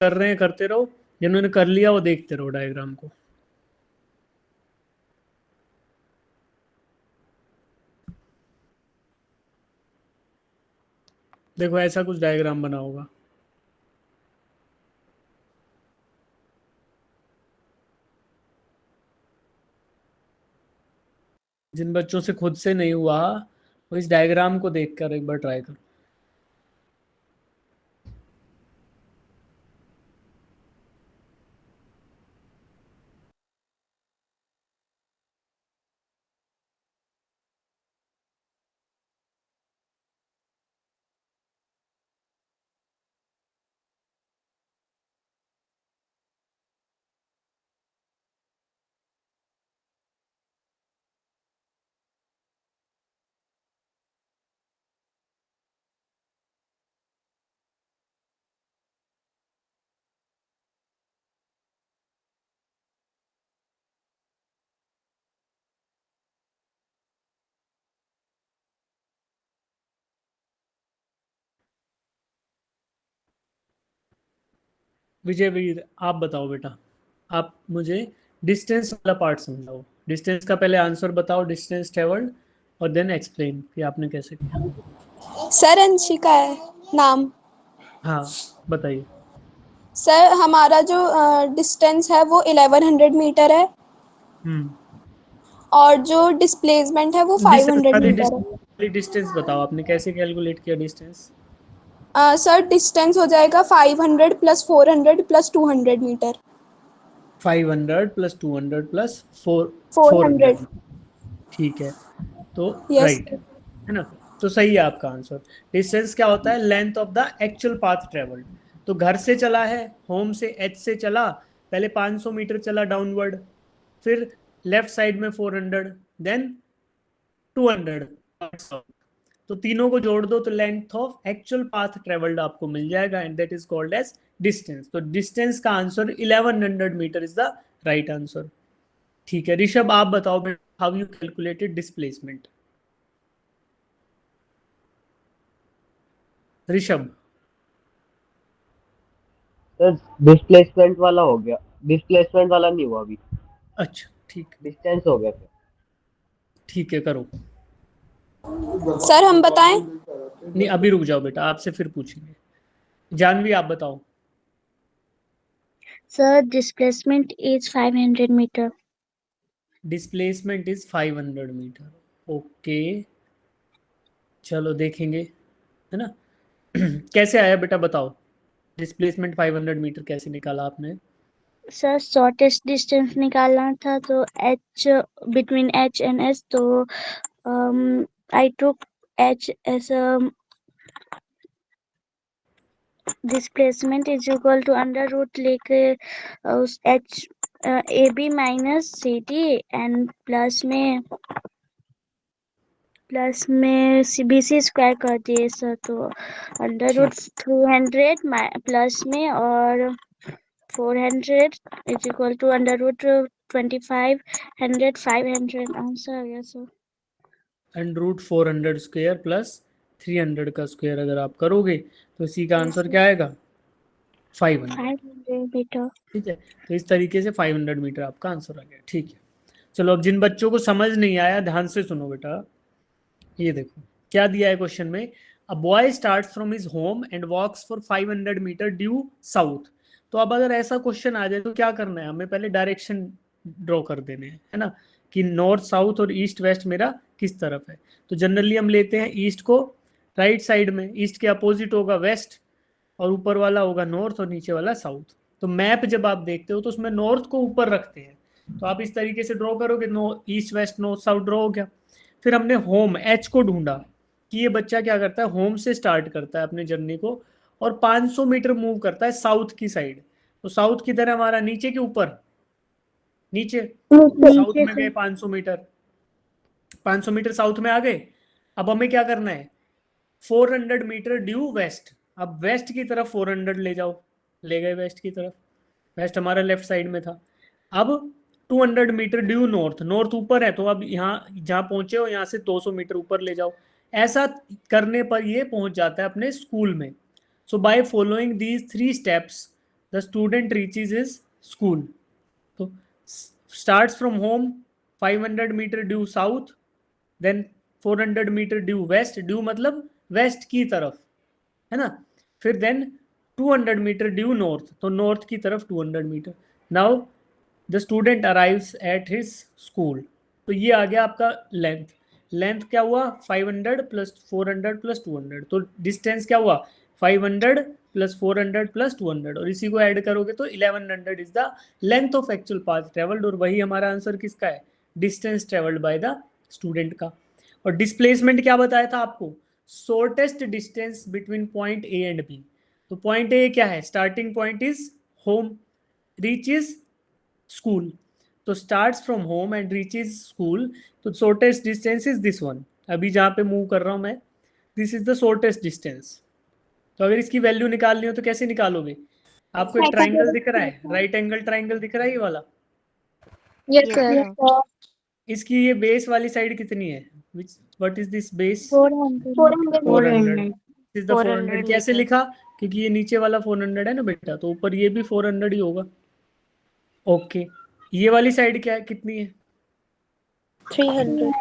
कर रहे हैं करते रहो, जिन्होंने कर लिया वो देखते रहो डायग्राम को। देखो ऐसा कुछ डायग्राम बना होगा। जिन बच्चों से खुद से नहीं हुआ वो इस डायग्राम को देखकर एक बार ट्राई करो। विजय वीर आप बताओ बेटा, आप मुझे डिस्टेंस वाला पार्ट समझाओ। डिस्टेंस का पहले आंसर बताओ, डिस्टेंस ट्रेवल्ड, और देन एक्सप्लेन कि आपने कैसे किया। सर अंशिका है नाम। हाँ बताइए। सर हमारा जो डिस्टेंस है वो 1100 मीटर है और जो डिस्प्लेसमेंट है वो 500 मीटर है। डिस्टेंस बताओ आपने कैसे कैलकुलेट किया डिस्टेंस। सर डिस्टेंस हो जाएगा 500 plus 400 plus 200 metre. 500 plus 200 plus 400। ठीक है, तो Yes, राइट है ना, तो सही है आपका आंसर। डिस्टेंस क्या होता है? Length of the actual path travelled. तो घर से चला है, होम से एच से चला, पहले 500 मीटर चला डाउनवर्ड, फिर लेफ्ट साइड में 400, देन 200, तो तीनों को जोड़ दो तो length of actual path travelled आपको मिल जाएगा, and that is called as distance. तो डिस्टेंस का answer 1100 metre is the right answer. ठीक है ऋषभ आप बताओ how you calculated displacement. Rishabh. Sir displacement वाला हो गया, डिस्प्लेसमेंट वाला नहीं हुआ अभी। अच्छा ठीक, डिस्टेंस हो गया सर। ठीक है करो। सर हम बताएं? नहीं अभी रुक जाओ बेटा, आपसे फिर पूछेंगे। जानवी आप बताओ। Sir, displacement is 500 meter. Displacement is 500 metre. Okay चलो देखेंगे, है ना। कैसे आया बेटा बताओ, डिस्प्लेसमेंट 500 मीटर कैसे निकाला आपने। सर शॉर्टेस्ट डिस्टेंस निकालना था तो h between h and s, तो I took h as a displacement is equal to under root लेके उस h ab minus cd and plus में bc स्क्वायर कर दिए सर, तो अंडर रूट 200 प्लस में और 400 is equal to under root 2500 500 answer आ गया sir. Under root 400 square plus 300 का स्क्वायर अगर आप करोगे तो इसी का आंसर क्या आएगा 500 मीटर। ठीक है, तो इस तरीके से 500 मीटर आपका आंसर आ गया। ठीक है चलो, अब जिन बच्चों को समझ नहीं आया ध्यान से सुनो बेटा। ये देखो क्या दिया है क्वेश्चन में, a boy starts from his home and walks for 500 metre due south. तो अब अगर ऐसा क्वेश्चन आ जाए तो क्या करना है हमें, पहले डायरेक्शन ड्रॉ कर देने हैं, है ना, कि नॉर्थ साउथ और ईस्ट वेस्ट मेरा किस तरफ है। तो जनरली हम लेते हैं ईस्ट को राइट साइड में, ईस्ट के अपोजिट होगा वेस्ट, और ऊपर वाला होगा नॉर्थ और नीचे वाला साउथ। तो मैप जब आप देखते हो तो उसमें नॉर्थ को ऊपर रखते हैं, तो आप इस तरीके से ड्रॉ करोगे, east west north south draw हो गया। फिर हमने होम एच को ढूंढा कि ये बच्चा क्या करता है, होम से स्टार्ट करता है अपने जर्नी को और 500 मीटर मूव करता है साउथ की साइड। तो साउथ किधर है हमारा, नीचे के ऊपर, नीचे साउथ में गए 500 मीटर, 500 मीटर साउथ में आ गए। अब हमें क्या करना है, 400 मीटर ड्यू वेस्ट। अब वेस्ट की तरफ 400 ले जाओ, ले गए वेस्ट की तरफ, वेस्ट हमारा लेफ्ट साइड में था। अब 200 मीटर ड्यू नॉर्थ, नॉर्थ ऊपर है तो अब यहाँ जहाँ पहुंचे हो यहाँ से 200 मीटर ऊपर ले जाओ। ऐसा करने पर ये पहुंच जाता है अपने स्कूल में। So by following these 3 steps the student reaches his school. तो starts from home, 500 metre due south, then 400 metre due west, due मतलब वेस्ट की तरफ, है ना। फिर देन 200 मीटर ड्यू नॉर्थ, तो नॉर्थ की तरफ 200 metre. Now the student arrives at his school. तो ये आ गया आपका लेंथ। लेंथ क्या हुआ, 500 प्लस 400 प्लस 200, तो डिस्टेंस क्या हुआ, 500 प्लस 400 प्लस 200, और इसी को ऐड करोगे तो 1100 is the length of actual path travelled. और वही हमारा आंसर किसका है, distance travelled by the student का। और डिस्प्लेसमेंट क्या बताया था आपको, shortest distance between point A and B. तो पॉइंट ए क्या है, starting point is home, reach is school. तो starts from home and reaches school, तो shortest distance is this one. अभी जहाँ पे मूव कर रहा हूँ मैं, this is the shortest distance. तो अगर इसकी वैल्यू निकालनी हो तो कैसे निकालोगे, आपको एक ट्राइंगल दिख रहा है, राइट एंगल ट्राइंगल दिख रहा है ये वाला, यस सर। इसकी ये बेस वाली साइड कितनी है, what is this base, 400 400 is the 400। 400 कैसे मीटर। लिखा, क्योंकि ये नीचे वाला 400 है ना बेटा, तो ऊपर ये भी 400 ही होगा। ओके, ये वाली साइड क्या है, कितनी है, 300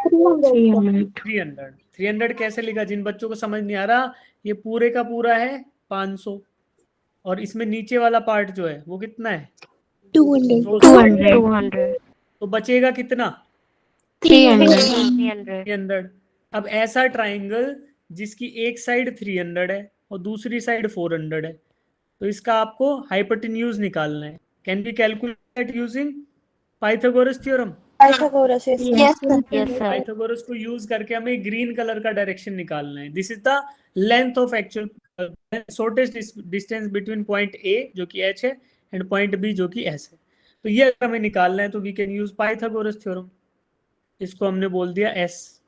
300। 300 कैसे लिखा, जिन बच्चों को समझ नहीं आ रहा, ये पूरे का पूरा है 500, और इसमें नीचे वाला पार्ट जो है वो कितना है, 200 200 तो बचेगा कितना, 300 300। अब ऐसा ट्राइंगल जिसकी एक साइड 300 है और दूसरी साइड 400 है, तो इसका आपको हाइपोटेन्यूज निकालना है। Can be calculate using Pythagoras theorem. Pythagoras yes yes sir. Pythagoras को यूज करके हमें ग्रीन कलर का डायरेक्शन निकालना है। This is the length of actual shortest distance between point ए जो कि एच है एंड पॉइंट बी जो कि एस है। तो ये अगर हमें निकालना है तो we can use Pythagoras theorem. इसको हमने बोल दिया S,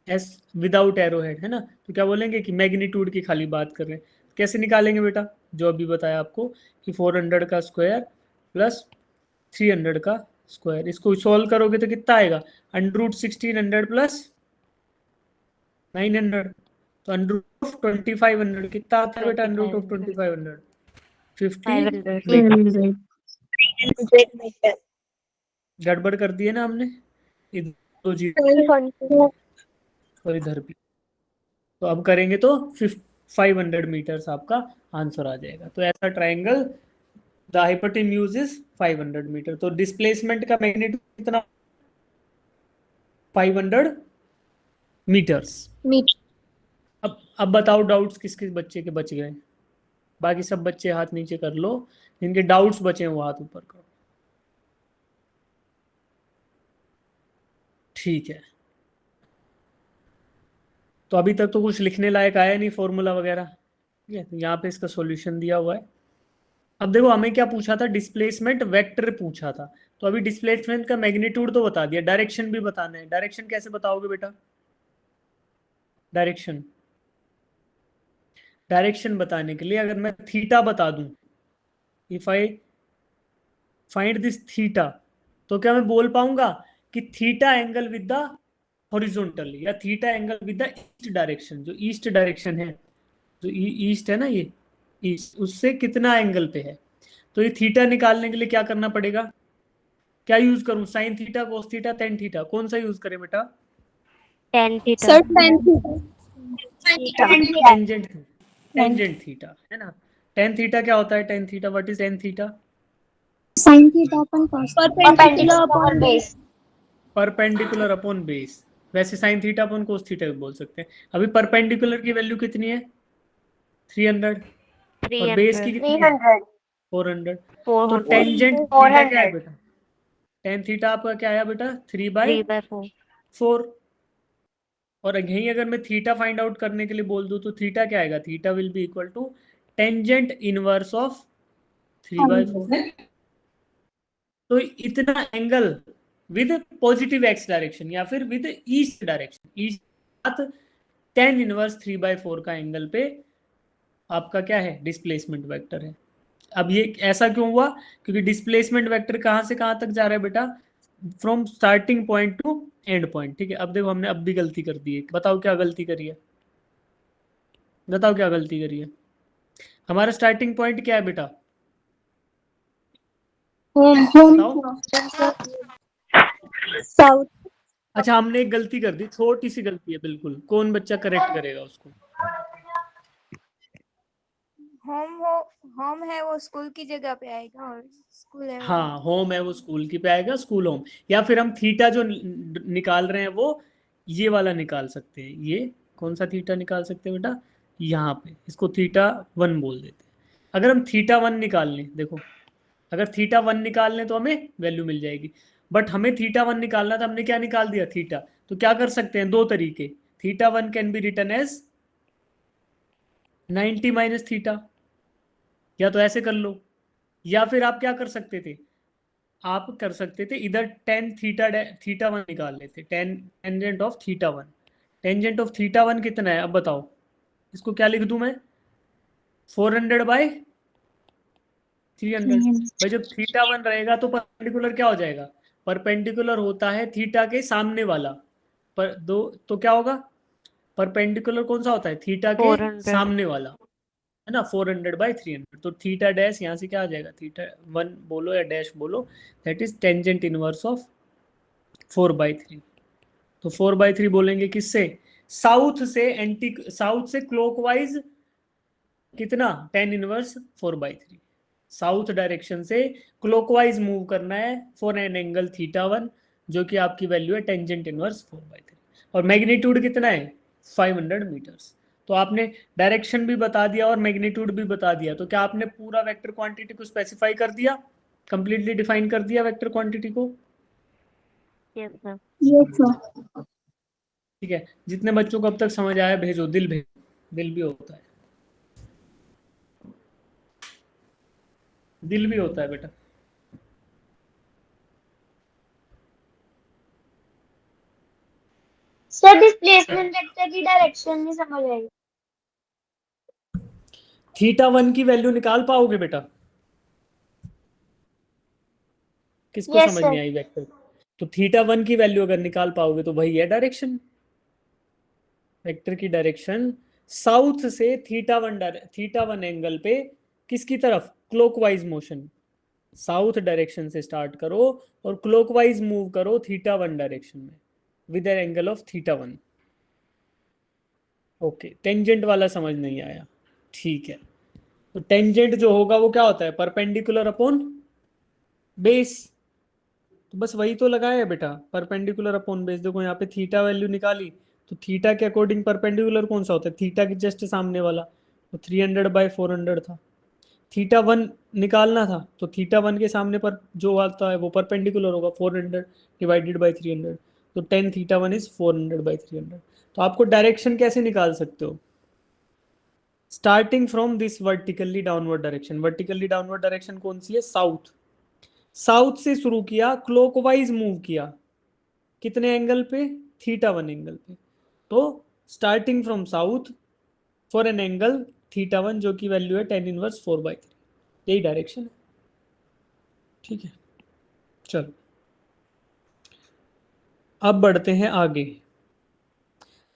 S without arrow head, है ना। तो क्या बोलेंगे कि मैग्नीट्यूड की खाली बात कर रहे हैं। कैसे निकालेंगे बेटा, जो अभी बताया आपको कि 400 का स्क्वायर प्लस 300 का स्क्वायर, इसको सॉल्व करोगे तो कितना आएगा, √1600 प्लस 900, तो √2500 कितना आता है बेटा, √2500 50 मीटर। गड़बड़ कर दिए ना हमने, इधर तो जी और इधर भी, तो अब करेंगे तो 500 मीटर्स आपका आंसर आ जाएगा। तो ऐसा triangle the hypotenuse is 500 metre. तो डिस्प्लेसमेंट का मैग्नीट्यूड कितना, 500 मीटर्स। अब बताओ डाउट्स किस किस बच्चे के बच गए, बाकी सब बच्चे हाथ नीचे कर लो, जिनके डाउट्स बचे हैं वो हाथ ऊपर करो। ठीक है, तो अभी तक तो कुछ लिखने लायक आया नहीं, फॉर्मूला वगैरह, ठीक है। यहाँ पे इसका सॉल्यूशन दिया हुआ है। अब देखो हमें क्या पूछा था, डिस्प्लेसमेंट वेक्टर पूछा था। तो अभी डिस्प्लेसमेंट का मैग्नीट्यूड तो बता दिया, डायरेक्शन भी बताना है। डायरेक्शन कैसे बताओगे बेटा, डायरेक्शन बताने के लिए अगर मैं थीटा बता दूं, if I find this theta, तो क्या मैं बोल पाऊंगा कि theta angle with the horizontal या theta angle with the east direction, जो ईस्ट डायरेक्शन है, जो ईस्ट है ना ये ईस्ट, उससे कितना एंगल पे है। तो ये थीटा निकालने के लिए क्या करना पड़ेगा, क्या यूज करूं, sine theta, cos theta, tan theta, कौन सा यूज करें बेटा, tan theta sir tangent theta, है ना। टेन थीटा क्या होता है, tan theta, what is tan theta, sin theta upon cos perpendicular upon base perpendicular upon base. वैसे sine theta upon cos theta भी बोल सकते हैं। अभी परपेंडिकुलर की वैल्यू कितनी है, 300, और बेस की कितनी है, 400। तो टेंजेंट थीटा क्या है बेटा, टेन थीटा आपका क्या आया बेटा, 3/4। 4। और यहीं अगर मैं थीटा फाइंड आउट करने के लिए बोल दूं तो थीटा क्या आएगा, theta will be equal to tangent inverse of 3/4। तो इतना angle with positive x direction या फिर with east direction, east 10 inverse 3/4 का एंगल पे आपका क्या है, डिस्प्लेसमेंट वेक्टर है। अब ये ऐसा क्यों हुआ, क्योंकि डिस्प्लेसमेंट वेक्टर कहां से कहां तक जा रहा है बेटा, from starting point two and point. ठीक है, अब देखो हमने अब भी गलती कर दी है, बताओ क्या गलती करी है, बताओ क्या गलती करी है। हमारा स्टार्टिंग पॉइंट क्या है बेटा, बताओ। साउथ। अच्छा, हमने एक गलती कर दी, छोटी सी गलती है बिल्कुल, कौन बच्चा करेक्ट करेगा उसको। होम है वो स्कूल की जगह पे आएगा और स्कूल है वो। हाँ, होम है वो स्कूल की पे आएगा, स्कूल होम। या फिर हम थीटा जो निकाल रहे हैं वो ये वाला निकाल सकते हैं, ये कौन सा थीटा निकाल सकते हैं बेटा, यहाँ पे इसको थीटा 1 बोल देते हैं। अगर हम थीटा 1 निकाल लें, देखो अगर थीटा 1 निकाल लें तो हमें वैल्यू मिल जाएगी। बट हमें थीटा 1 निकालना था, हमने क्या निकाल दिया, थीटा। तो क्या कर सकते हैं, दो तरीके, theta 1 can be written as 90 minus theta, या तो ऐसे कर लो, या फिर आप क्या कर सकते थे, आप कर सकते थे इधर थीटा 1 निकाल लेते, tangent of theta 1। Tangent of theta 1 कितना है अब बताओ, इसको क्या लिख दूं मैं, 400/300। भाई जब थीटा 1 रहेगा तो परपेंडिकुलर क्या हो जाएगा, परपेंडिकुलर होता है थीटा के सामने वाला, पर दो, तो क्या होगा, परपेंडिकुलर कौन सा होता है, थीटा के 400। सामने वाला, है ना, 400/300। तो थीटा डैश यहाँ से क्या आ जाएगा, थीटा 1 बोलो या डैश बोलो, that is tangent inverse of 4/3। तो 4/3 बोलेंगे किससे, साउथ से एंटी, साउथ से क्लॉकवाइज कितना, 10 इनवर्स 4/3। साउथ डायरेक्शन से क्लॉकवाइज मूव करना है फॉर एन एंगल थीटा 1, जो कि आपकी वैल्यू है टेंजेंट इनवर्स 4/3। और मैग्नीट्यूड कितना है, 500 मीटर्स। तो आपने डायरेक्शन भी बता दिया और मैग्नीट्यूड भी बता दिया, तो क्या आपने पूरा वेक्टर क्वांटिटी को स्पेसिफाई कर दिया, कंप्लीटली डिफाइन कर दिया वेक्टर क्वांटिटी को। Yes, sir. Yes sir. ठीक है, जितने बच्चों को अब तक समझ आया भेजो, दिल भेजो, दिल भी होता है, दिल भी होता है बेटा। सर डिस्प्लेसमेंट वेक्टर की डायरेक्शन नहीं समझ आई। थीटा 1 की वैल्यू निकाल पाओगे बेटा, किसको यस समझ सर। नहीं आई वेक्टर, तो थीटा 1 की वैल्यू अगर निकाल पाओगे तो वही है डायरेक्शन, वेक्टर की डायरेक्शन साउथ से थीटा 1 एंगल पे किसकी तरफ, क्लॉकवाइज मोशन, साउथ डायरेक्शन से स्टार्ट करो और क्लॉकवाइज मूव करो थीटा 1 डायरेक्शन में with an angle of theta 1। Okay, tangent वाला समझ नहीं आया, ठीक है। तो टेंजेंट जो होगा वो क्या होता है, परपेंडिकुलर अपॉन बेस। तो बस वही तो लगाया है बेटा, परपेंडिकुलर अपॉन बेस। देखो यहाँ पे थीटा वैल्यू निकाली, तो थीटा के अकॉर्डिंग परपेंडिकुलर कौन सा होता है, थीटा के जस्ट सामने वाला, तो 300/400 था। थीटा 1 निकालना था, तो थीटा 1 के सामने पर जो आता है वो परपेंडिकुलर होगा, 400 डिवाइडेड बाई 300। तो टेन थीटा 1 इज 400/300। तो आपको डायरेक्शन कैसे निकाल सकते हो, starting from this vertically downward direction. Vertically downward direction कौन सी है, साउथ। साउथ से शुरू किया, क्लॉकवाइज मूव किया, कितने एंगल पे, थीटा 1 एंगल पे। तो starting from south for an angle theta 1 जो की वैल्यू है 10 इनवर्स 4/3, यही डायरेक्शन है। ठीक है, चलो अब बढ़ते हैं आगे।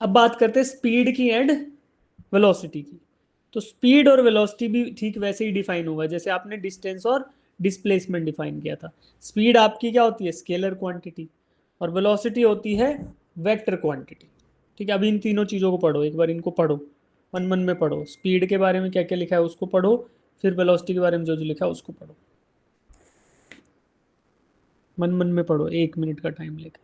अब बात करते हैं स्पीड की एंड वेलोसिटी की। तो स्पीड और वेलोसिटी भी ठीक वैसे ही डिफाइन होगा जैसे आपने डिस्टेंस और डिस्प्लेसमेंट डिफाइन किया था। स्पीड आपकी क्या होती है, स्केलर क्वांटिटी, और वेलोसिटी होती है वेक्टर क्वांटिटी। ठीक है, अभी इन तीनों चीज़ों को पढ़ो, एक बार इनको पढ़ो, मन मन में पढ़ो, स्पीड के बारे में क्या क्या लिखा है उसको पढ़ो, फिर वेलोसिटी के बारे में जो जो लिखा है उसको पढ़ो, मन मन में पढ़ो, 1 मिनट का टाइम लेकर।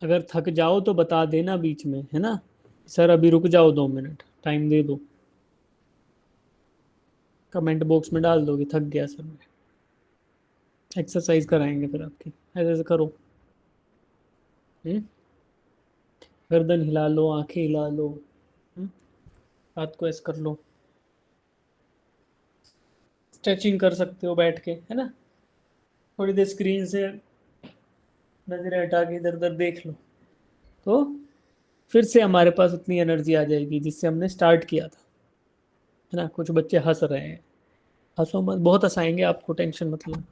अगर थक जाओ तो बता देना बीच में, है ना, सर अभी रुक जाओ 2 मिनट, टाइम दे दो, कमेंट बॉक्स में डाल दोगे थक गया सर मैं, एक्सरसाइज कराएंगे फिर आपकी, ऐसे ऐसे करो। गर्दन हिला लो, आंखें हिला लो, हाथ को ऐसे कर लो, स्ट्रेचिंग कर सकते हो बैठ के, है ना, थोड़ी देर स्क्रीन से नजरें हटा के इधर उधर देख लो, तो फिर से हमारे पास उतनी एनर्जी आ जाएगी जिससे हमने स्टार्ट किया था, है ना। कुछ बच्चे हंस रहे हैं, हंसो मत, बहुत हंसाएंगे आपको, टेंशन मत लो।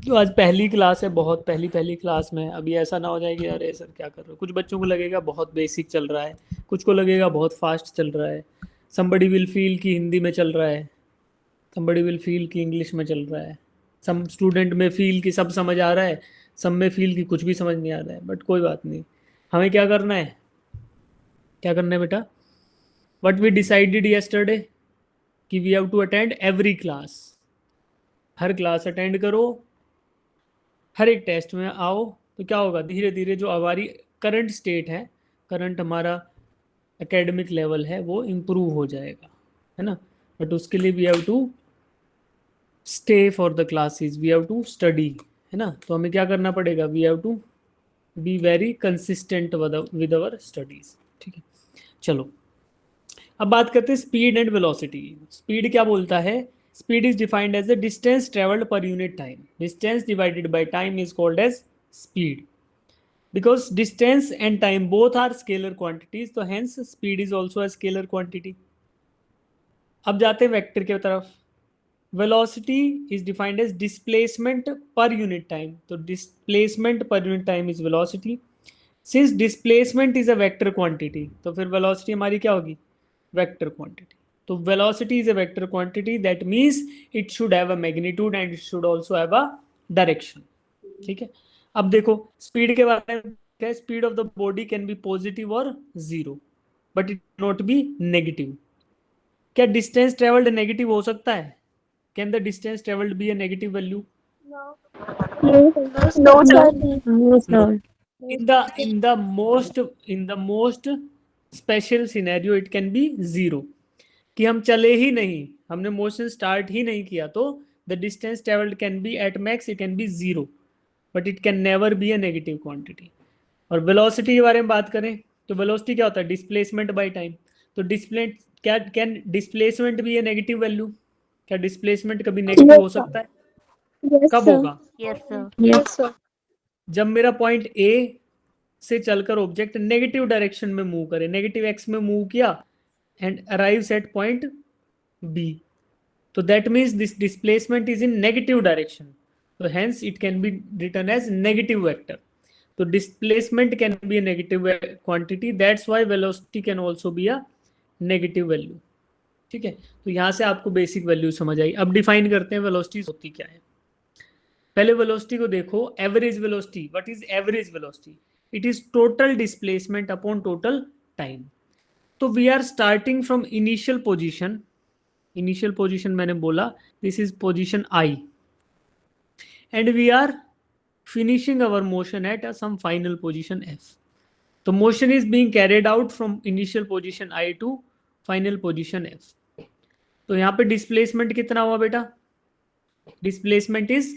तो आज पहली क्लास है, बहुत पहली क्लास में, अभी ऐसा ना हो जाए कि अरे सर क्या कर रहे हो। कुछ बच्चों को लगेगा बहुत बेसिक चल रहा है, कुछ को लगेगा बहुत फास्ट चल रहा है, somebody will feel कि हिंदी में चल रहा है, somebody will feel कि इंग्लिश में चल रहा है, सम स्टूडेंट में फील कि सब समझ आ रहा है, सब में फील कि कुछ भी समझ नहीं आ रहा है, बट कोई बात नहीं। हमें क्या करना है, क्या करना है बेटा, what we decided yesterday कि we have to attend every class, her class attend करो, हर एक टेस्ट में आओ, तो क्या होगा, धीरे धीरे जो हमारी करंट स्टेट है, करंट हमारा एकेडमिक लेवल है, वो इम्प्रूव हो जाएगा, है ना। बट उसके लिए we have to stay for the classes, we have to study, है ना। तो हमें क्या करना पड़ेगा, we have to be very consistent with our studies, ठीक है। चलो अब बात करते हैं स्पीड एंड वेलोसिटी। स्पीड क्या बोलता है, speed is defined as the distance travelled per unit time, distance divided by time is called as speed, because distance and time both are scalar quantities, तो hence speed is also a scalar quantity। अब जाते हैं वेक्टर की तरफ। velocity is defined as displacement per unit time, तो displacement per unit time is velocity। since displacement is a vector quantity, तो फिर velocity हमारी क्या होगी, vector quantity। तो velocity is a vector quantity, that means it should have a magnitude and it should also have a direction, ठीक है। अब देखो स्पीड के बारे में क्या, speed of the body can be positive और zero, but it not be negative. क्या डिस्टेंस ट्रेवल्ड नेगेटिव हो सकता है, can the distance travelled be a negative value, in the most special scenario it can be zero, कि हम चले ही नहीं, हमने मोशन स्टार्ट ही नहीं किया, तो the distance traveled can be at max it can be zero, but it can never be a negative quantity। और velocity के बारे में बात करें तो velocity क्या होता है, displacement by time। तो क्या can displacement be a negative value, क्या displacement कभी नेगेटिव हो सकता है, कब होगा, Yes sir। जब मेरा पॉइंट A से चलकर ऑब्जेक्ट नेगेटिव डायरेक्शन में मूव करे, नेगेटिव एक्स में मूव किया and arrives at point B, तो that means this displacement is in negative direction, तो hence it can be written as negative vector. तो displacement can be a negative quantity, that's why velocity can also be a negative value, ठीक है। तो यहाँ से आपको बेसिक वैल्यू समझ आई। अब डिफाइन करते हैं वेलोसिटी होती क्या है। पहले वेलोसिटी को देखो, average velocity, what is average velocity, it is total displacement upon total time. तो we are starting from initial position, initial position मैंने बोला this is position I, and we are finishing our motion at some final position F। तो motion is being carried out from initial position I to final position F। तो यहाँ पे डिस्प्लेसमेंट कितना हुआ बेटा, displacement is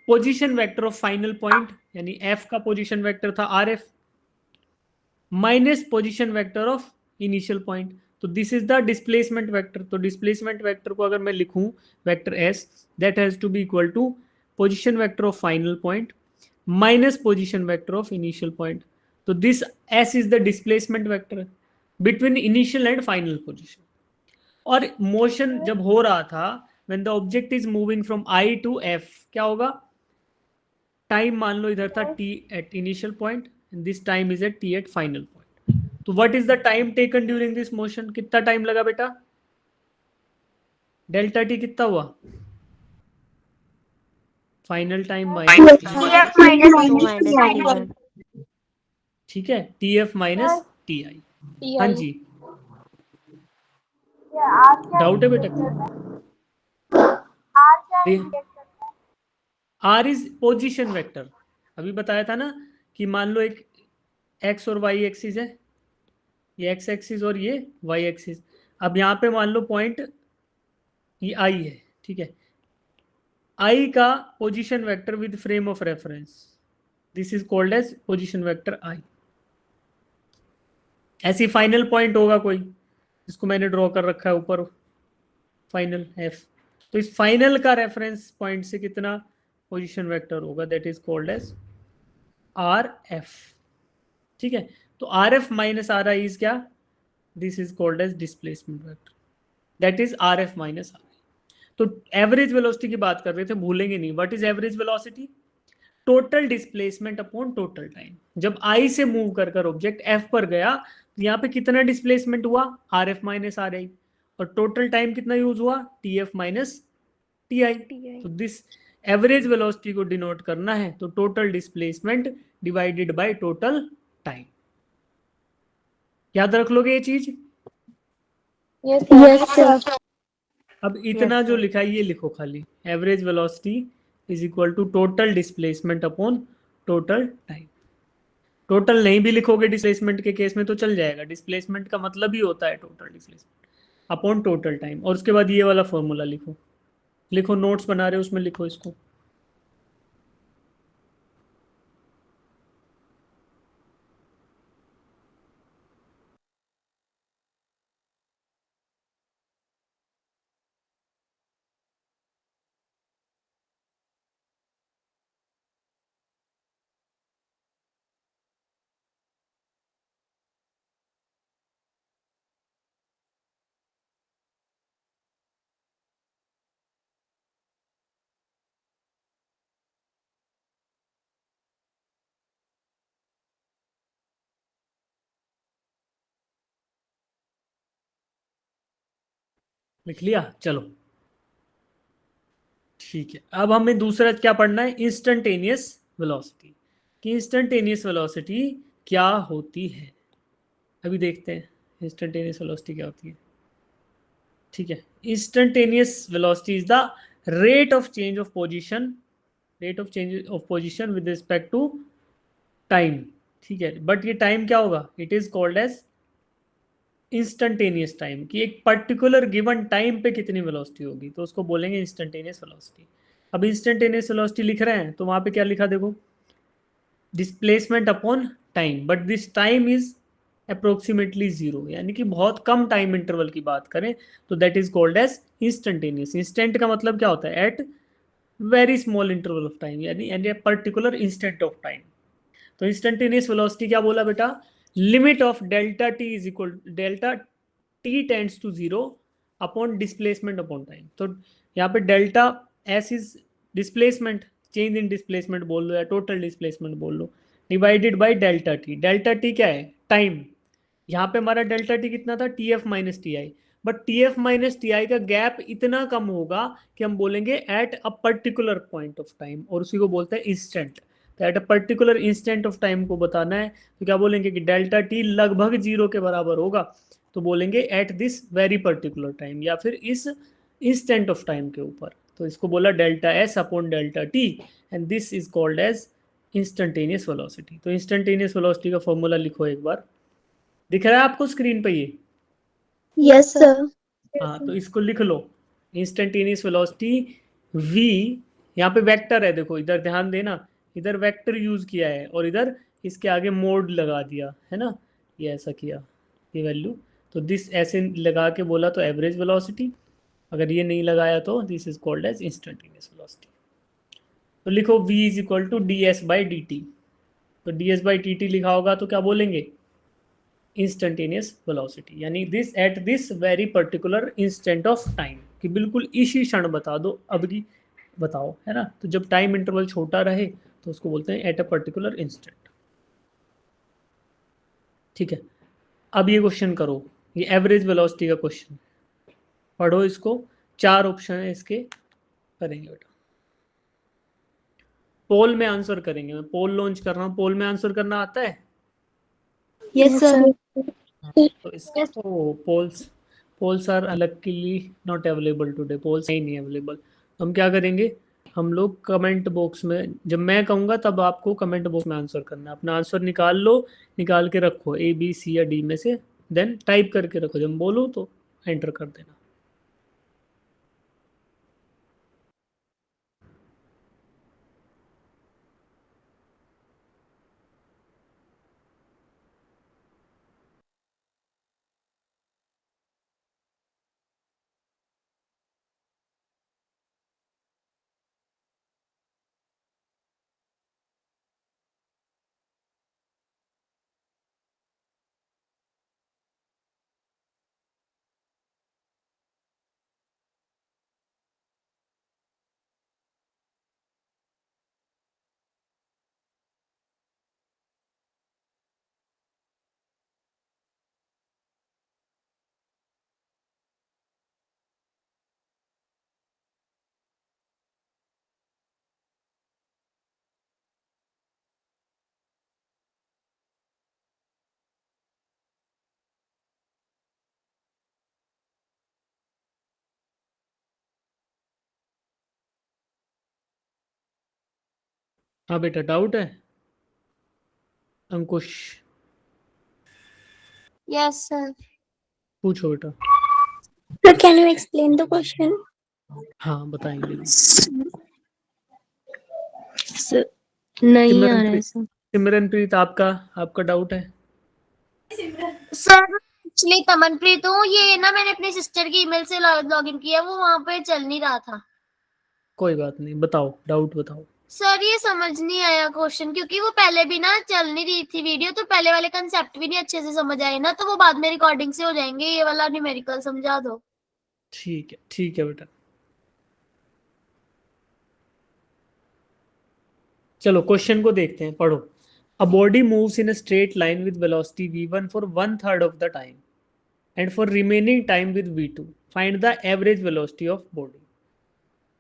position vector of final point, यानी F का पोजीशन वेक्टर था RF minus position vector of initial point, तो this is the displacement vector. तो डिस्प्लेसमेंट वेक्टर को अगर मैं लिखूं vector S, that has to be equal to position vector of final point minus position vector of initial point. तो this S is the displacement vector between initial and final position. और मोशन जब हो रहा था when the object is moving from I to F, क्या होगा, टाइम मान लो इधर था T at initial point, this time is at T at final point. तो what is the time taken during this motion, कितना टाइम लगा बेटा, डेल्टा T कितना हुआ, फाइनल टाइम माइनस, ठीक है, TF माइनस TI। हाँ जी, डाउट है बेटा, R इज पोजीशन वेक्टर, अभी बताया था ना कि मान लो एक एक्स और वाई एक्सिस है, ये एक्स एक्सिस और ये वाई एक्सिस। अब यहाँ पे मान लो पॉइंट ये आई है, ठीक है, आई का position vector with frame of reference, this is called as position vector I. ऐसी फाइनल पॉइंट होगा कोई जिसको मैंने ड्रॉ कर रखा है ऊपर, फाइनल एफ, तो इस फाइनल का रेफरेंस पॉइंट से कितना पोजीशन वेक्टर होगा, that is called as R F. ठीक है, तो R F minus R I is क्या, this is called as displacement vector, that is R F minus R I. तो एवरेज वेलोसिटी की बात कर रहे थे, भूलेंगे नहीं। What is average velocity, total displacement upon total time. जब आई से मूव कर ऑब्जेक्ट एफ पर गया तो यहाँ पे कितना डिस्प्लेसमेंट हुआ, आर एफ माइनस आर आई, और टोटल टाइम कितना यूज हुआ, T F minus T I. तो दिस एवरेज वेलोसिटी को डिनोट करना है तो total displacement divided by total time. याद रख लोगे ये चीज। Yes sir. अब इतना Yes, जो sir. लिखा है ये लिखो खाली, average velocity is equal to total displacement upon total time. Total नहीं भी लिखोगे डिस्प्लेसमेंट के केस में तो चल जाएगा, डिस्प्लेसमेंट का मतलब ही होता है total displacement upon total time. और उसके बाद ये वाला फॉर्मूला लिखो, लिखो नोट्स बना रहे हो उसमें लिखो इसको। लिख लिया, चलो ठीक है। अब हमें दूसरा क्या पढ़ना है, इंस्टेंटेनियस वेलोसिटी, कि इंस्टेंटेनियस वेलोसिटी क्या होती है। अभी देखते हैं इंस्टेंटेनियस वेलोसिटी क्या होती है। ठीक है, instantaneous velocity is the rate of change of position, rate of change of position with respect to time. ठीक है, बट ये टाइम क्या होगा, it is called as instantaneous time, कि एक पर्टिकुलर गिवन टाइम पे कितनी वेलोसिटी होगी तो उसको बोलेंगे इंस्टेंटेनियस वेलोसिटी। अब इंस्टेंटेनियस वेलोसिटी लिख रहे हैं तो वहां पे क्या लिखा देखो, displacement upon time, but this time is approximately zero, यानी कि बहुत कम टाइम इंटरवल की बात करें तो that is called as instantaneous. Instant का मतलब क्या होता है, at very small interval of time, यानी a particular instant of time. तो इंस्टेंटेनियस वेलोसिटी क्या बोला बेटा, limit of delta T is equal delta T tends to zero upon displacement upon time. तो यहाँ पे delta S is displacement, change in displacement बोल लो या टोटल डिस्प्लेसमेंट बोल लो, divided by delta T. Delta T क्या है, टाइम। यहाँ पे हमारा डेल्टा टी कितना था, T F minus T I, but T F minus T I का गैप इतना कम होगा कि हम बोलेंगे at a particular point of time, और उसी को बोलते हैं इंस्टेंट। तो at a particular instant of time को बताना है तो क्या बोलेंगे कि डेल्टा टी लगभग जीरो के बराबर होगा, तो बोलेंगे eight this very particular time, या फिर इस इंस्टेंट ऑफ टाइम के ऊपर। तो इसको बोला delta S upon delta T, and this is called as instantaneous velocity. तो इंस्टेंटेनियस वेलोसिटी का फॉर्मूला लिखो एक बार, दिख रहा है आपको स्क्रीन पे ये, यस सर। हाँ तो इसको लिख लो, इंस्टेंटेनियस वेलोसिटी v, यहाँ पे वेक्टर है, देखो इधर ध्यान देना, इधर वेक्टर यूज किया है और इधर इसके आगे मोड लगा दिया है ना, ये ऐसा किया, ये वैल्यू, तो दिस ऐसे लगा के बोला तो एवरेज वेलोसिटी, अगर ये नहीं लगाया तो this is called as instantaneous velocity. तो लिखो v is equal to D S by D T, तो D S by T T लिखा होगा तो क्या बोलेंगे, इंस्टेंटेनियस वेलोसिटी, यानी this at this very particular instant of time, कि बिल्कुल इसी क्षण बता दो, अब की बताओ, है ना। तो जब टाइम इंटरवल छोटा रहे तो उसको बोलते हैं एट अ पर्टिकुलर इंस्टेंट। ठीक है, अब ये क्वेश्चन करो, ये एवरेज वेलोसिटी का क्वेश्चन पढ़ो, इसको 4 ऑप्शन है इसके, करेंगे बेटा। पोल में आंसर करेंगे, मैं पोल लॉन्च कर रहा हूँ, पोल में आंसर करना आता है। Yes sir. तो इसका तो polls are luckily not available today, polls ही नहीं अवेलेबल। हम क्या करेंगे, हम लोग कमेंट बॉक्स में, जब मैं कहूंगा तब आपको कमेंट बॉक्स में आंसर करना है। अपना आंसर निकाल लो, निकाल के रखो ए बी सी या डी में से, देन टाइप करके रखो, जब बोलो तो एंटर कर देना। हाँ बेटा, डाउट है अंकुश? Yes, sir. पूछो बेटा। So can you explain the question? हाँ बताएंगे जी। नहीं आ रहा है सर। सिमरनप्रीत, आपका आपका डाउट है? सर एक्चुअली तमनप्रीत हूँ, ये ना मैंने अपनी सिस्टर की ईमेल से लॉगिन किया, वो वहां पे चल नहीं रहा था। कोई बात नहीं, बताओ डाउट बताओ। सर ये समझ नहीं आया क्वेश्चन, क्योंकि वो पहले भी ना चल नहीं रही थी वीडियो, तो पहले वाले कंसेप्ट भी नहीं अच्छे से समझ आए ना, तो वो बाद में रिकॉर्डिंग से हो जाएंगे। ये वाला न्यूमेरिकल समझा दो। ठीक है बेटा। चलो क्वेश्चन को देखते हैं, पढ़ो। A body moves in a straight line with velocity v1 for 1/3 of the time and for remaining time with v2 find the average velocity of body.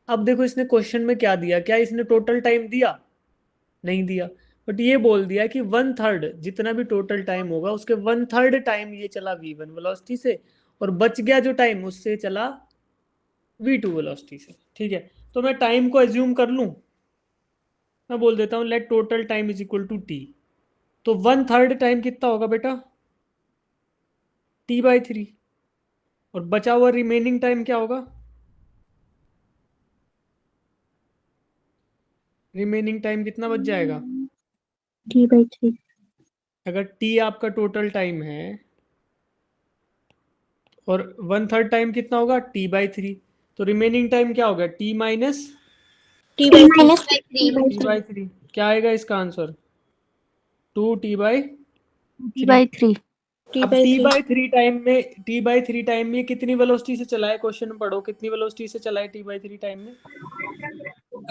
अब देखो इसने क्वेश्चन में क्या दिया, क्या इसने टोटल टाइम दिया? नहीं दिया, बट ये बोल दिया कि 1/3, जितना भी टोटल टाइम होगा उसके 1/3 टाइम ये चला v1 वेलोसिटी से, और बच गया जो टाइम उससे चला v2 वेलोसिटी से। ठीक है, तो मैं टाइम को एज्यूम कर लूं, मैं बोल देता हूं let total time is equal to T. तो 1/3 टाइम कितना होगा बेटा? t/3। और बचा हुआ रिमेनिंग टाइम क्या होगा? रिमेनिंग टाइम कितना बच जाएगा? t/3। अगर t आपका टोटल टाइम है और 1/3 टाइम कितना होगा? t/3। तो रिमेनिंग टाइम क्या होगा? t minus t/3। क्या आएगा इसका आंसर? 2t/3। t/3। अब t/3 टाइम में कितनी वेलोसिटी से चला है? क्वेश्चन में पढ़ो, कितनी वेलोसिटी से चला है t/3 टाइम में?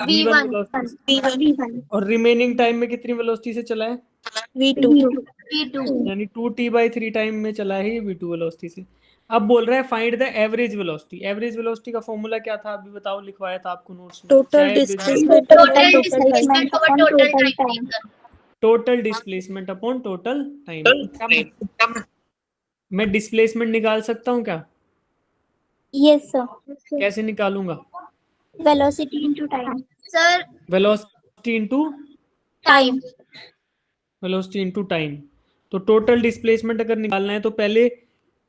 v1 velocity. और रिमेनिंग टाइम में कितनी वेलोसिटी से चला है? v2। यानी 2t/3 टाइम में चला है v2 वेलोसिटी से। अब बोल रहा है find the average velocity. Average velocity का फॉर्मूला क्या था अभी बताओ, लिखवाया था आपको नोट्स में। Total displacement total displacement upon total time. मैं डिस्प्लेसमेंट निकाल सकता हूँ क्या? Yes, sir. कैसे निकालूंगा? Velocity into time. Sir, velocity into time. Time. तो टोटल डिस्प्लेसमेंट अगर निकालना है तो पहले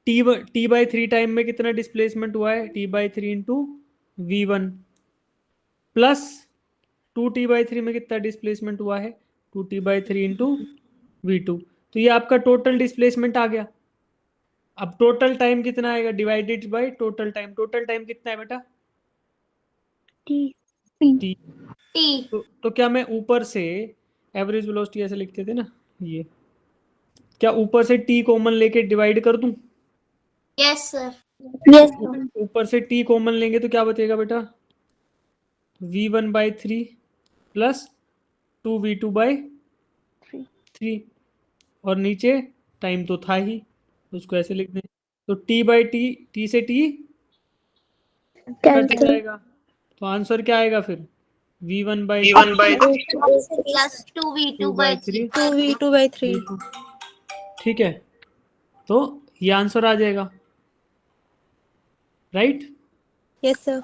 t/3 टाइम में कितना डिस्प्लेसमेंट हुआ है? t/3 into v1 plus 2t/3 में कितना डिस्प्लेसमेंट हुआ है? 2t/3 into v2। तो ये आपका टोटल डिस्प्लेसमेंट आ गया। अब टोटल टाइम कितना आएगा? Divided by total time. Total time कितना है बेटा? t। तो क्या मैं ऊपर से एवरेज वेलोसिटी ऐसे लिखते थे ना, ये क्या ऊपर से t कॉमन लेके डिवाइड कर दूं? Yes, sir. ऊपर से t कॉमन लेंगे तो क्या बचेगा बेटा? v1/3 plus 2v2/3। और नीचे टाइम तो था ही, उसको ऐसे लिख दें। तो t से t कट जाएगा, तो आंसर क्या आएगा फिर? v1/3 Plus 2v2/3. 2v2/3। ठीक है, तो ये आंसर आ जाएगा, right? Yes sir.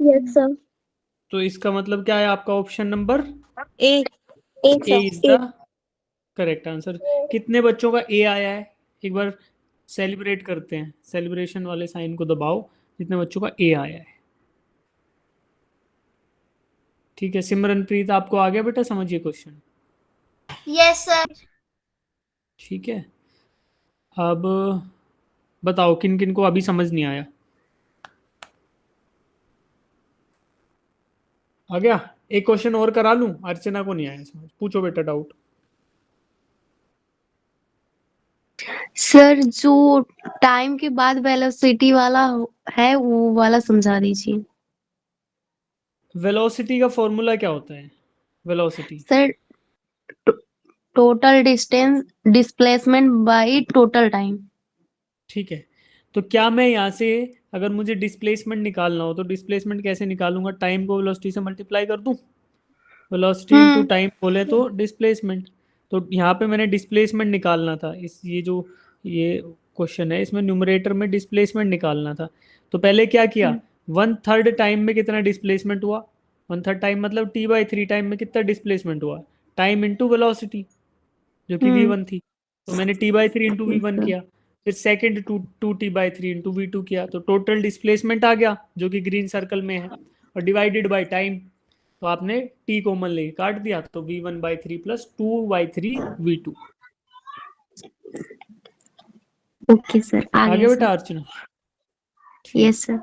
Yes, sir. तो इसका मतलब क्या है आपका option number A A is the correct answer. कितने बच्चों का ए आया है एक बार सेलिब्रेट करते हैं, सेलिब्रेशन वाले साइन को दबाओ जितने बच्चों का ए आया है। ठीक है सिमरनप्रीत आपको आ गया बेटा समझिए क्वेश्चन। Yes sir. ठीक है अब बताओ किन किन को अभी समझ नहीं आया। आ गया? एक क्वेश्चन और करा लूं, अर्चना को नहीं आया समझ, पूछो बेटा डाउट। सर जो टाइम के बाद वेलोसिटी वाला है वो वाला समझा दीजिए। वेलोसिटी का फॉर्मूला क्या होता है? Velocity sir total distance displacement by total time. ठीक है तो क्या मैं यहाँ से अगर मुझे डिस्प्लेसमेंट निकालना हो तो डिस्प्लेसमेंट कैसे निकालूंगा? टाइम को वेलोसिटी से मल्टीप्लाई कर दूं। वेलोसिटी इनटू टाइम बोले तो डिस्प्लेसमेंट। तो यहाँ पे मैंने डिस्प्लेसमेंट निकालना था, इस ये क्वेश्चन है इसमें न्यूमरेटर में डिस्प्लेसमेंट निकालना था। तो पहले क्या किया, 1/3 टाइम में कितना डिस्प्लेसमेंट हुआ, 1/3 टाइम मतलब t/3 टाइम में कितना डिस्प्लेसमेंट हुआ, टाइम इंटू वेलोसिटी जो कि v1 थी। तो मैंने t/3 इंटू v1 किया, फिर सेकेंड 2t/3 इंटू v2 किया, तो टोटल डिस्प्लेसमेंट आ गया जो कि ग्रीन सर्कल में है, और डिवाइडेड बाय टाइम। तो आपने t कॉमन लेके काट दिया तो v1/3 plus 2/3 v2। Okay sir आ आगे गया बेटा सर। अर्चना। Yes sir.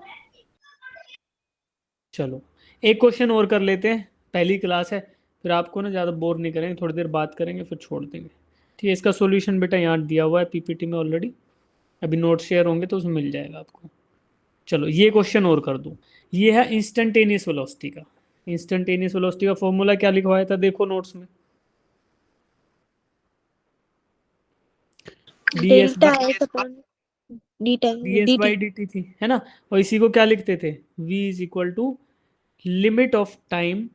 चलो एक क्वेश्चन और कर लेते हैं, पहली क्लास है, फिर आपको ना ज़्यादा बोर नहीं करेंगे, थोड़ी देर बात करेंगे फिर छोड़ देंगे। ठीक है इसका सॉल्यूशन बेटा यहाँ दिया हुआ है पीपीटी में ऑलरेडी, अभी नोट शेयर होंगे तो उसमें मिल जाएगा आपको। चलो ये क्वेश्चन और कर दूँ, ये है इंस्टेंटेनियस वेलोसिटी का। इंस्टेंटेनियस वेलोसिटी का फॉर्मूला क्या लिखवाया था देखो नोट्स में, ds बाई dt थी है ना, और इसी को क्या लिखते थे, v is equal to limit of time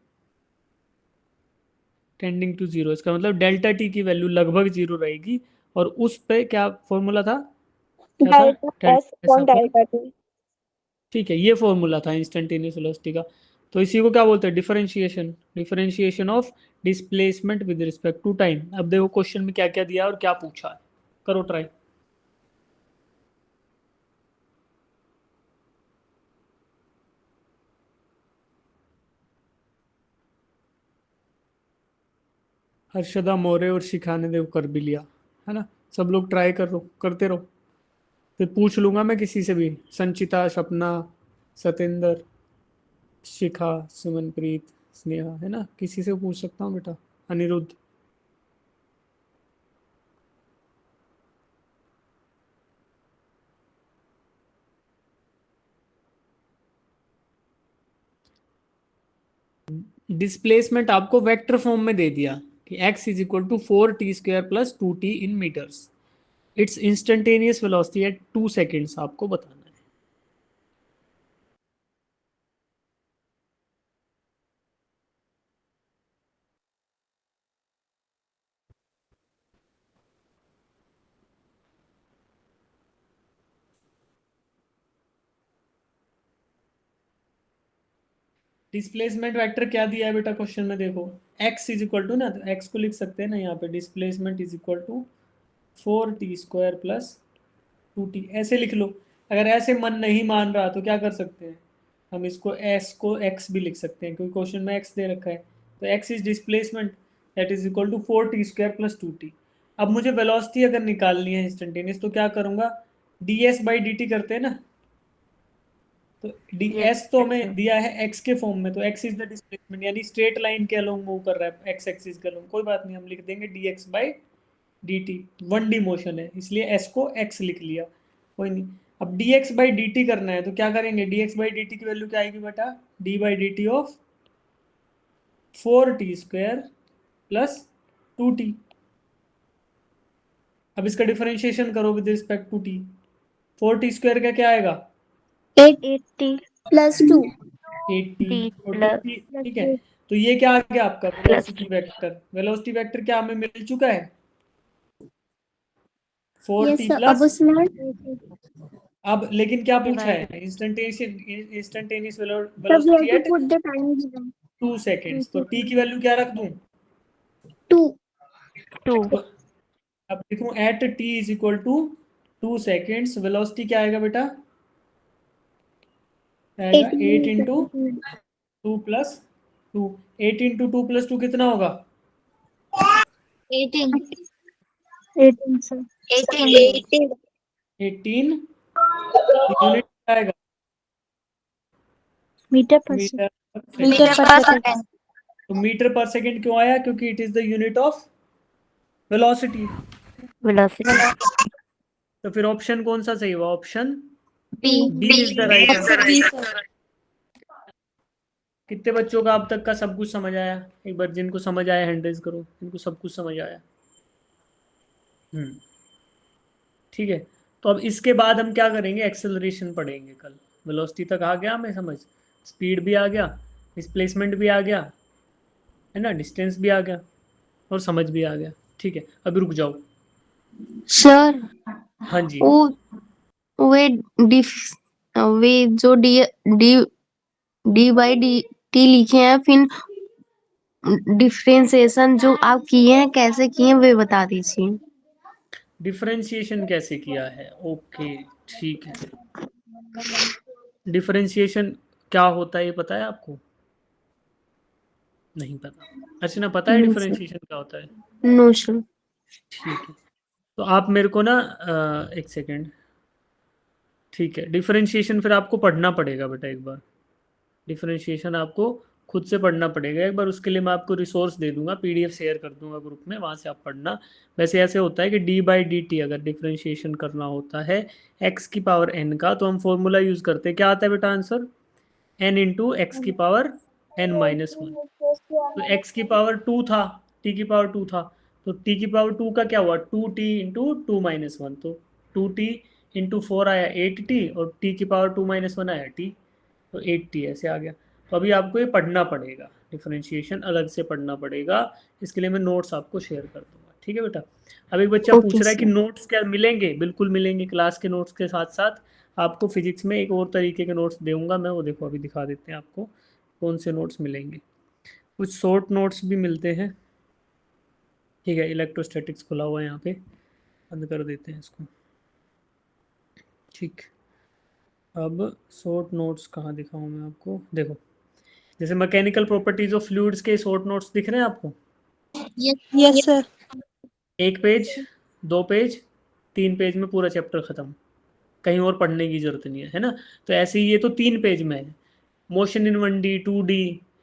tending to zero. इसका मतलब डेल्टा टी की वैल्यू लगभग जीरो रहेगी, और उस पे क्या फॉर्मूला था, क्या था ठीक है ये फॉर्मूला था इंस्टेंटेनियस वेलोसिटी का। तो इसी को क्या बोलते हैं, differentiation, differentiation of displacement with respect to time. अब देखो क्वेश्चन में क्या क्या दिया और क्या पूछा है, करो ट्राई। हर्षदा मौर्य और शिखा ने देखो कर भी लिया है ना, सब लोग ट्राई करते रहो, फिर पूछ लूंगा मैं किसी से भी, संचिता, सपना, सतेंद्र, शिखा, सुमनप्रीत, स्नेहा है ना, किसी से पूछ सकता हूँ बेटा, अनिरुद्ध। डिस्प्लेसमेंट आपको वेक्टर फॉर्म में दे दिया कि x is equal to 4t² plus 2t in metres, its instantaneous velocity at 2 seconds आपको बताना है। डिस्प्लेसमेंट वेक्टर क्या दिया है बेटा क्वेश्चन में देखो, x इज इक्वल टू ना, तो x को लिख सकते हैं ना यहाँ पे, displacement is equal to 4t² plus 2t, ऐसे लिख लो। अगर ऐसे मन नहीं मान रहा तो क्या कर सकते हैं, हम इसको s को x भी लिख सकते हैं क्योंकि क्वेश्चन में x दे रखा है। तो x is displacement that is equal to 4t² plus 2t। अब मुझे वेलोसिटी अगर निकालनी है इंस्टेंटेनियस तो क्या करूंगा, ds/dt करते हैं ना, तो ds तो हमें दिया है x के फॉर्म में, तो x इज द डिस्प्लेसमेंट, यानी स्ट्रेट लाइन के अलोंग मूव कर रहा है x एक्सिस के अलोंग, कोई बात नहीं हम लिख देंगे dx/dt, 1D मोशन है इसलिए s को x लिख लिया, कोई नहीं। अब dx/dt करना है तो क्या करेंगे, dx/dt की वैल्यू क्या आएगी बेटा, d/dt of 4t² plus 2t। अब इसका डिफरेंशिएशन करो with respect to t, 4t² का क्या आएगा 80 प्लस 2 80 और 2t, ठीक है। तो ये क्या आ गया आपका वेलोसिटी वेक्टर, वेलोसिटी वेक्टर क्या हमें मिल चुका है 4t प्लस। अब लेकिन क्या पूछा है, Divide. इंस्टेंटेनियस तब velocity you at put the time given 2 seconds, तो t की वैल्यू क्या रख दूं? 2 2. अब लिखूं at t is equal to 2 seconds, velocity क्या आएगा बेटा? आएगा 8 इंटू 2 प्लस 2। 8 इंटू 2 प्लस 2 कितना होगा? 18 18 सर 18 यूनिट आएगा metre per metre per metre second. Per second तो मीटर पर सेकेंड क्यों आया? क्योंकि it is the unit of velocity. Velocity. तो फिर ऑप्शन कौन सा सही हुआ? Option B B is the right answer. कितने बच्चों का अब तक का सब कुछ समझ आया? एक बार जिनको समझ आया हैंड रेज करो, इनको सब कुछ समझ आया। ठीक है, तो अब इसके बाद हम क्या करेंगे? एक्सेलरेशन पढ़ेंगे कल। वेलोसिटी तक आ गया हमें समझ, स्पीड भी आ गया, डिस्प्लेसमेंट भी आ गया, है ना, डिस्टेंस भी आ गया और समझ भी आ गया। ठीक है, अभी रुक जाओ। सर हाँ जी, वे डिफ वे जो D D D by D T लिखे हैं, फिर डिफरेंशिएशन जो आप किए हैं कैसे किए हैं वे बता दीजिए। डिफरेंशिएशन कैसे किया है? ओके ठीक है। डिफरेंशिएशन क्या होता है ये पता है आपको? नहीं पता? अच्छा ना, पता है नहीं सर। डिफरेंशिएशन क्या होता है? No sir. ठीक है, तो आप मेरे को ना एक सेकेंड। ठीक है, डिफरेंशिएशन फिर आपको पढ़ना पड़ेगा बेटा एक बार। डिफरेंशिएशन आपको खुद से पढ़ना पड़ेगा एक बार, उसके लिए मैं आपको रिसोर्स दे दूंगा, पीडीएफ शेयर कर दूंगा ग्रुप में, वहाँ से आप पढ़ना। वैसे ऐसे होता है कि डी बाई डी टी अगर डिफरेंशिएशन करना होता है एक्स की पावर एन का, तो हम फॉर्मूला यूज़ करते हैं। क्या आता है बेटा आंसर? एन इंटू एक्स की पावर एन माइनस वन। तो एक्स की पावर 2 था, टी की पावर 2 था, तो टी की पावर 2 का क्या हुआ? 2t इंटू 2 माइनस वन, तो 2t इंटू 4 आया 8t, और टी की पावर 2 माइनस वन आया t, तो 8t ऐसे आ गया। तो अभी आपको ये पढ़ना पड़ेगा, डिफरेंशिएशन अलग से पढ़ना पड़ेगा। इसके लिए मैं नोट्स आपको शेयर कर दूंगा। ठीक है बेटा। अब एक बच्चा पूछ रहा है कि नोट्स क्या मिलेंगे? बिल्कुल मिलेंगे, क्लास के नोट्स के साथ साथ आपको फिजिक्स में एक और तरीके के नोट्स दूंगा मैं, वो देखो अभी दिखा देते हैं आपको कौन से नोट्स मिलेंगे। कुछ शॉर्ट नोट्स भी मिलते हैं। ठीक है, इलेक्ट्रोस्टैटिक्स खुला हुआ है यहाँ पे, बंद कर देते हैं इसको। ठीक, अब शॉर्ट नोट्स कहाँ दिखाऊँ मैं आपको? देखो, जैसे मैकेनिकल प्रॉपर्टीज ऑफ फ्लूइड्स के शॉर्ट नोट्स दिख रहे हैं आपको? Yes sir. 1 page, 2 page, 3 page में पूरा चैप्टर खत्म, कहीं और पढ़ने की जरूरत नहीं है ना। तो ऐसे ही ये तो 3 पेज में है, मोशन इन 1D 2D,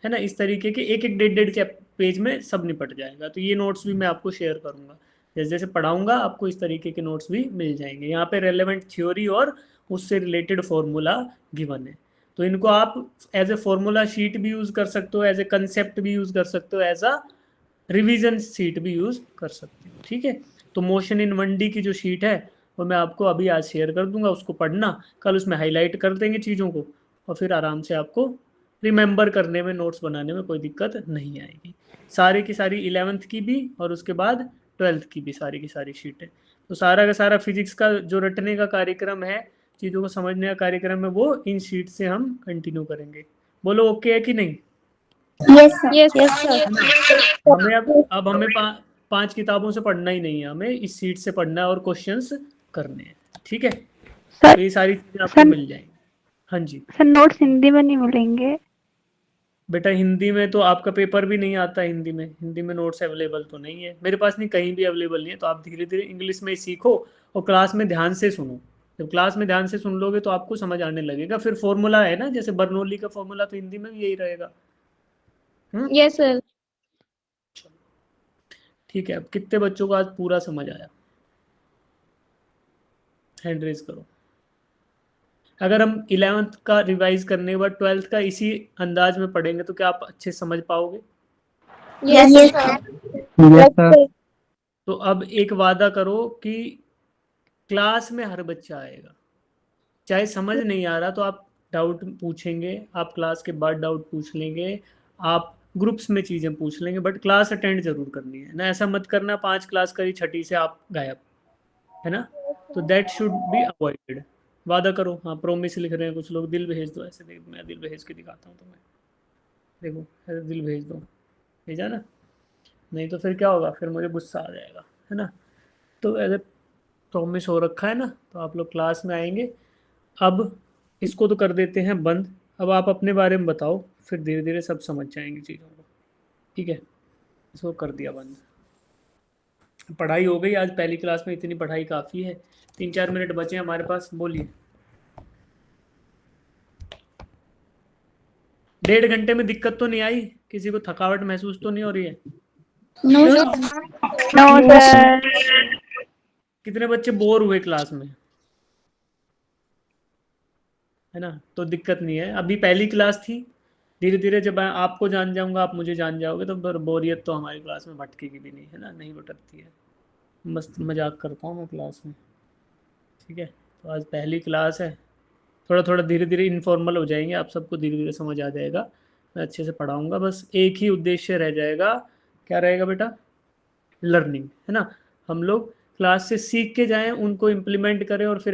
है ना, इस तरीके के एक एक 1.5 पेज में सब निपट जाएगा। तो ये नोट्स भी मैं आपको शेयर करूंगा, जैसे जैसे पढ़ाऊंगा आपको इस तरीके के नोट्स भी मिल जाएंगे। यहाँ पे रेलेवेंट थ्योरी और उससे रिलेटेड फॉर्मूला गिवन है, तो इनको आप एज ए फॉर्मूला शीट भी यूज़ कर सकते हो, एज ए कंसेप्ट भी यूज़ कर सकते हो, एज अ रिवीजन शीट भी यूज़ कर सकते हो। ठीक है, तो मोशन इन 1D की जो शीट है वो मैं आपको अभी आज शेयर कर दूंगा, उसको पढ़ना, कल उसमें हाईलाइट कर देंगे चीज़ों को, और फिर आराम से आपको रिमेंबर करने में, नोट्स बनाने में कोई दिक्कत नहीं आएगी। सारी की सारी 11th की भी और उसके बाद 12th की भी सारी की सारी शीटें। तो सारा का सारा फिजिक्स का जो रटने का कार्यक्रम है, चीज़ों को समझने का कार्यक्रम है, वो इन शीट से हम कंटिन्यू करेंगे। बोलो ओके है कि नहीं? Yes sir. हमें अब हमें 5 किताबों से पढ़ना ही नहीं है, हमें इस सीट से पढ़ना है और क्वेश्चंस करने हैं। ठीक है, तो ये सारी चीजें आपको मिल जाएंगी। हाँ जी सर, नोट्स हिंदी में नहीं मिलेंगे? बेटा, हिंदी में तो आपका पेपर भी नहीं आता हिंदी में, हिंदी में नोट्स अवेलेबल तो नहीं है मेरे पास, नहीं कहीं भी अवेलेबल नहीं है। तो आप धीरे धीरे इंग्लिश में सीखो और क्लास में ध्यान से सुनो। जब क्लास में ध्यान से सुन लोगे तो आपको समझ आने लगेगा। फिर फॉर्मूला है ना, जैसे बर्नौली का फॉर्मूला, तो हिंदी में भी यही रहेगा। Yes sir. ठीक है, अब कितने बच्चों को आज पूरा समझ आया? हैंड रेज करो। अगर हम 11th का रिवाइज करने के बाद 12th का इसी अंदाज में पढ़ेंगे तो क्या आप अच्छे समझ पाओगे? Yes sir. तो अब एक वादा करो कि क्लास में हर बच्चा आएगा, चाहे समझ नहीं आ रहा तो आप डाउट पूछेंगे, आप क्लास के बाद डाउट पूछ लेंगे, आप ग्रुप्स में चीज़ें पूछ लेंगे, बट क्लास अटेंड जरूर करनी है ना। ऐसा मत करना 5 क्लास करी, छठी से आप गायब, है ना। तो दैट शुड बी अवॉइडेड। वादा करो। हाँ प्रोमिस लिख रहे हैं कुछ लोग, दिल भेज दो। ऐसे देख, मैं दिल भेज के दिखाता हूँ तुम्हें, देखो ऐसे दिल भेज दो, भेजा ना? नहीं तो फिर क्या होगा, फिर मुझे गुस्सा आ जाएगा, है ना? तो ऐसे प्रॉमिस हो रखा है ना, तो आप लोग क्लास में आएंगे। अब इसको तो कर देते हैं बंद। अब आप अपने बारे में बताओ, फिर धीरे धीरे सब समझ जाएंगे चीज़ों को, ठीक है? इसको कर दिया बंद। पढ़ाई हो गई आज, पहली क्लास में इतनी पढ़ाई काफ़ी है। 3-4 मिनट बचे हमारे पास, बोलिए। 1.5 घंटे में दिक्कत तो नहीं आई? किसी को थकावट महसूस तो नहीं हो रही है? No sir. कितने बच्चे बोर हुए क्लास में, है ना? तो दिक्कत नहीं है, अभी पहली क्लास थी। धीरे धीरे जब मैं आपको जान जाऊंगा, आप मुझे जान जाओगे, तो बोरियत तो हमारी क्लास में भटकेगी भी नहीं, है ना? नहीं भटकती है। मस्त मजाक करता हूँ मैं क्लास में, ठीक है? तो आज पहली क्लास है, थोड़ा थोड़ा धीरे धीरे इनफॉर्मल हो जाएंगे, आप सबको धीरे धीरे समझ आ जाएगा। मैं अच्छे से पढ़ाऊंगा, बस एक ही उद्देश्य रह जाएगा। क्या रहेगा बेटा? लर्निंग, है ना? हम लोग क्लास से सीख के जाएं, उनको इम्प्लीमेंट करें और फिर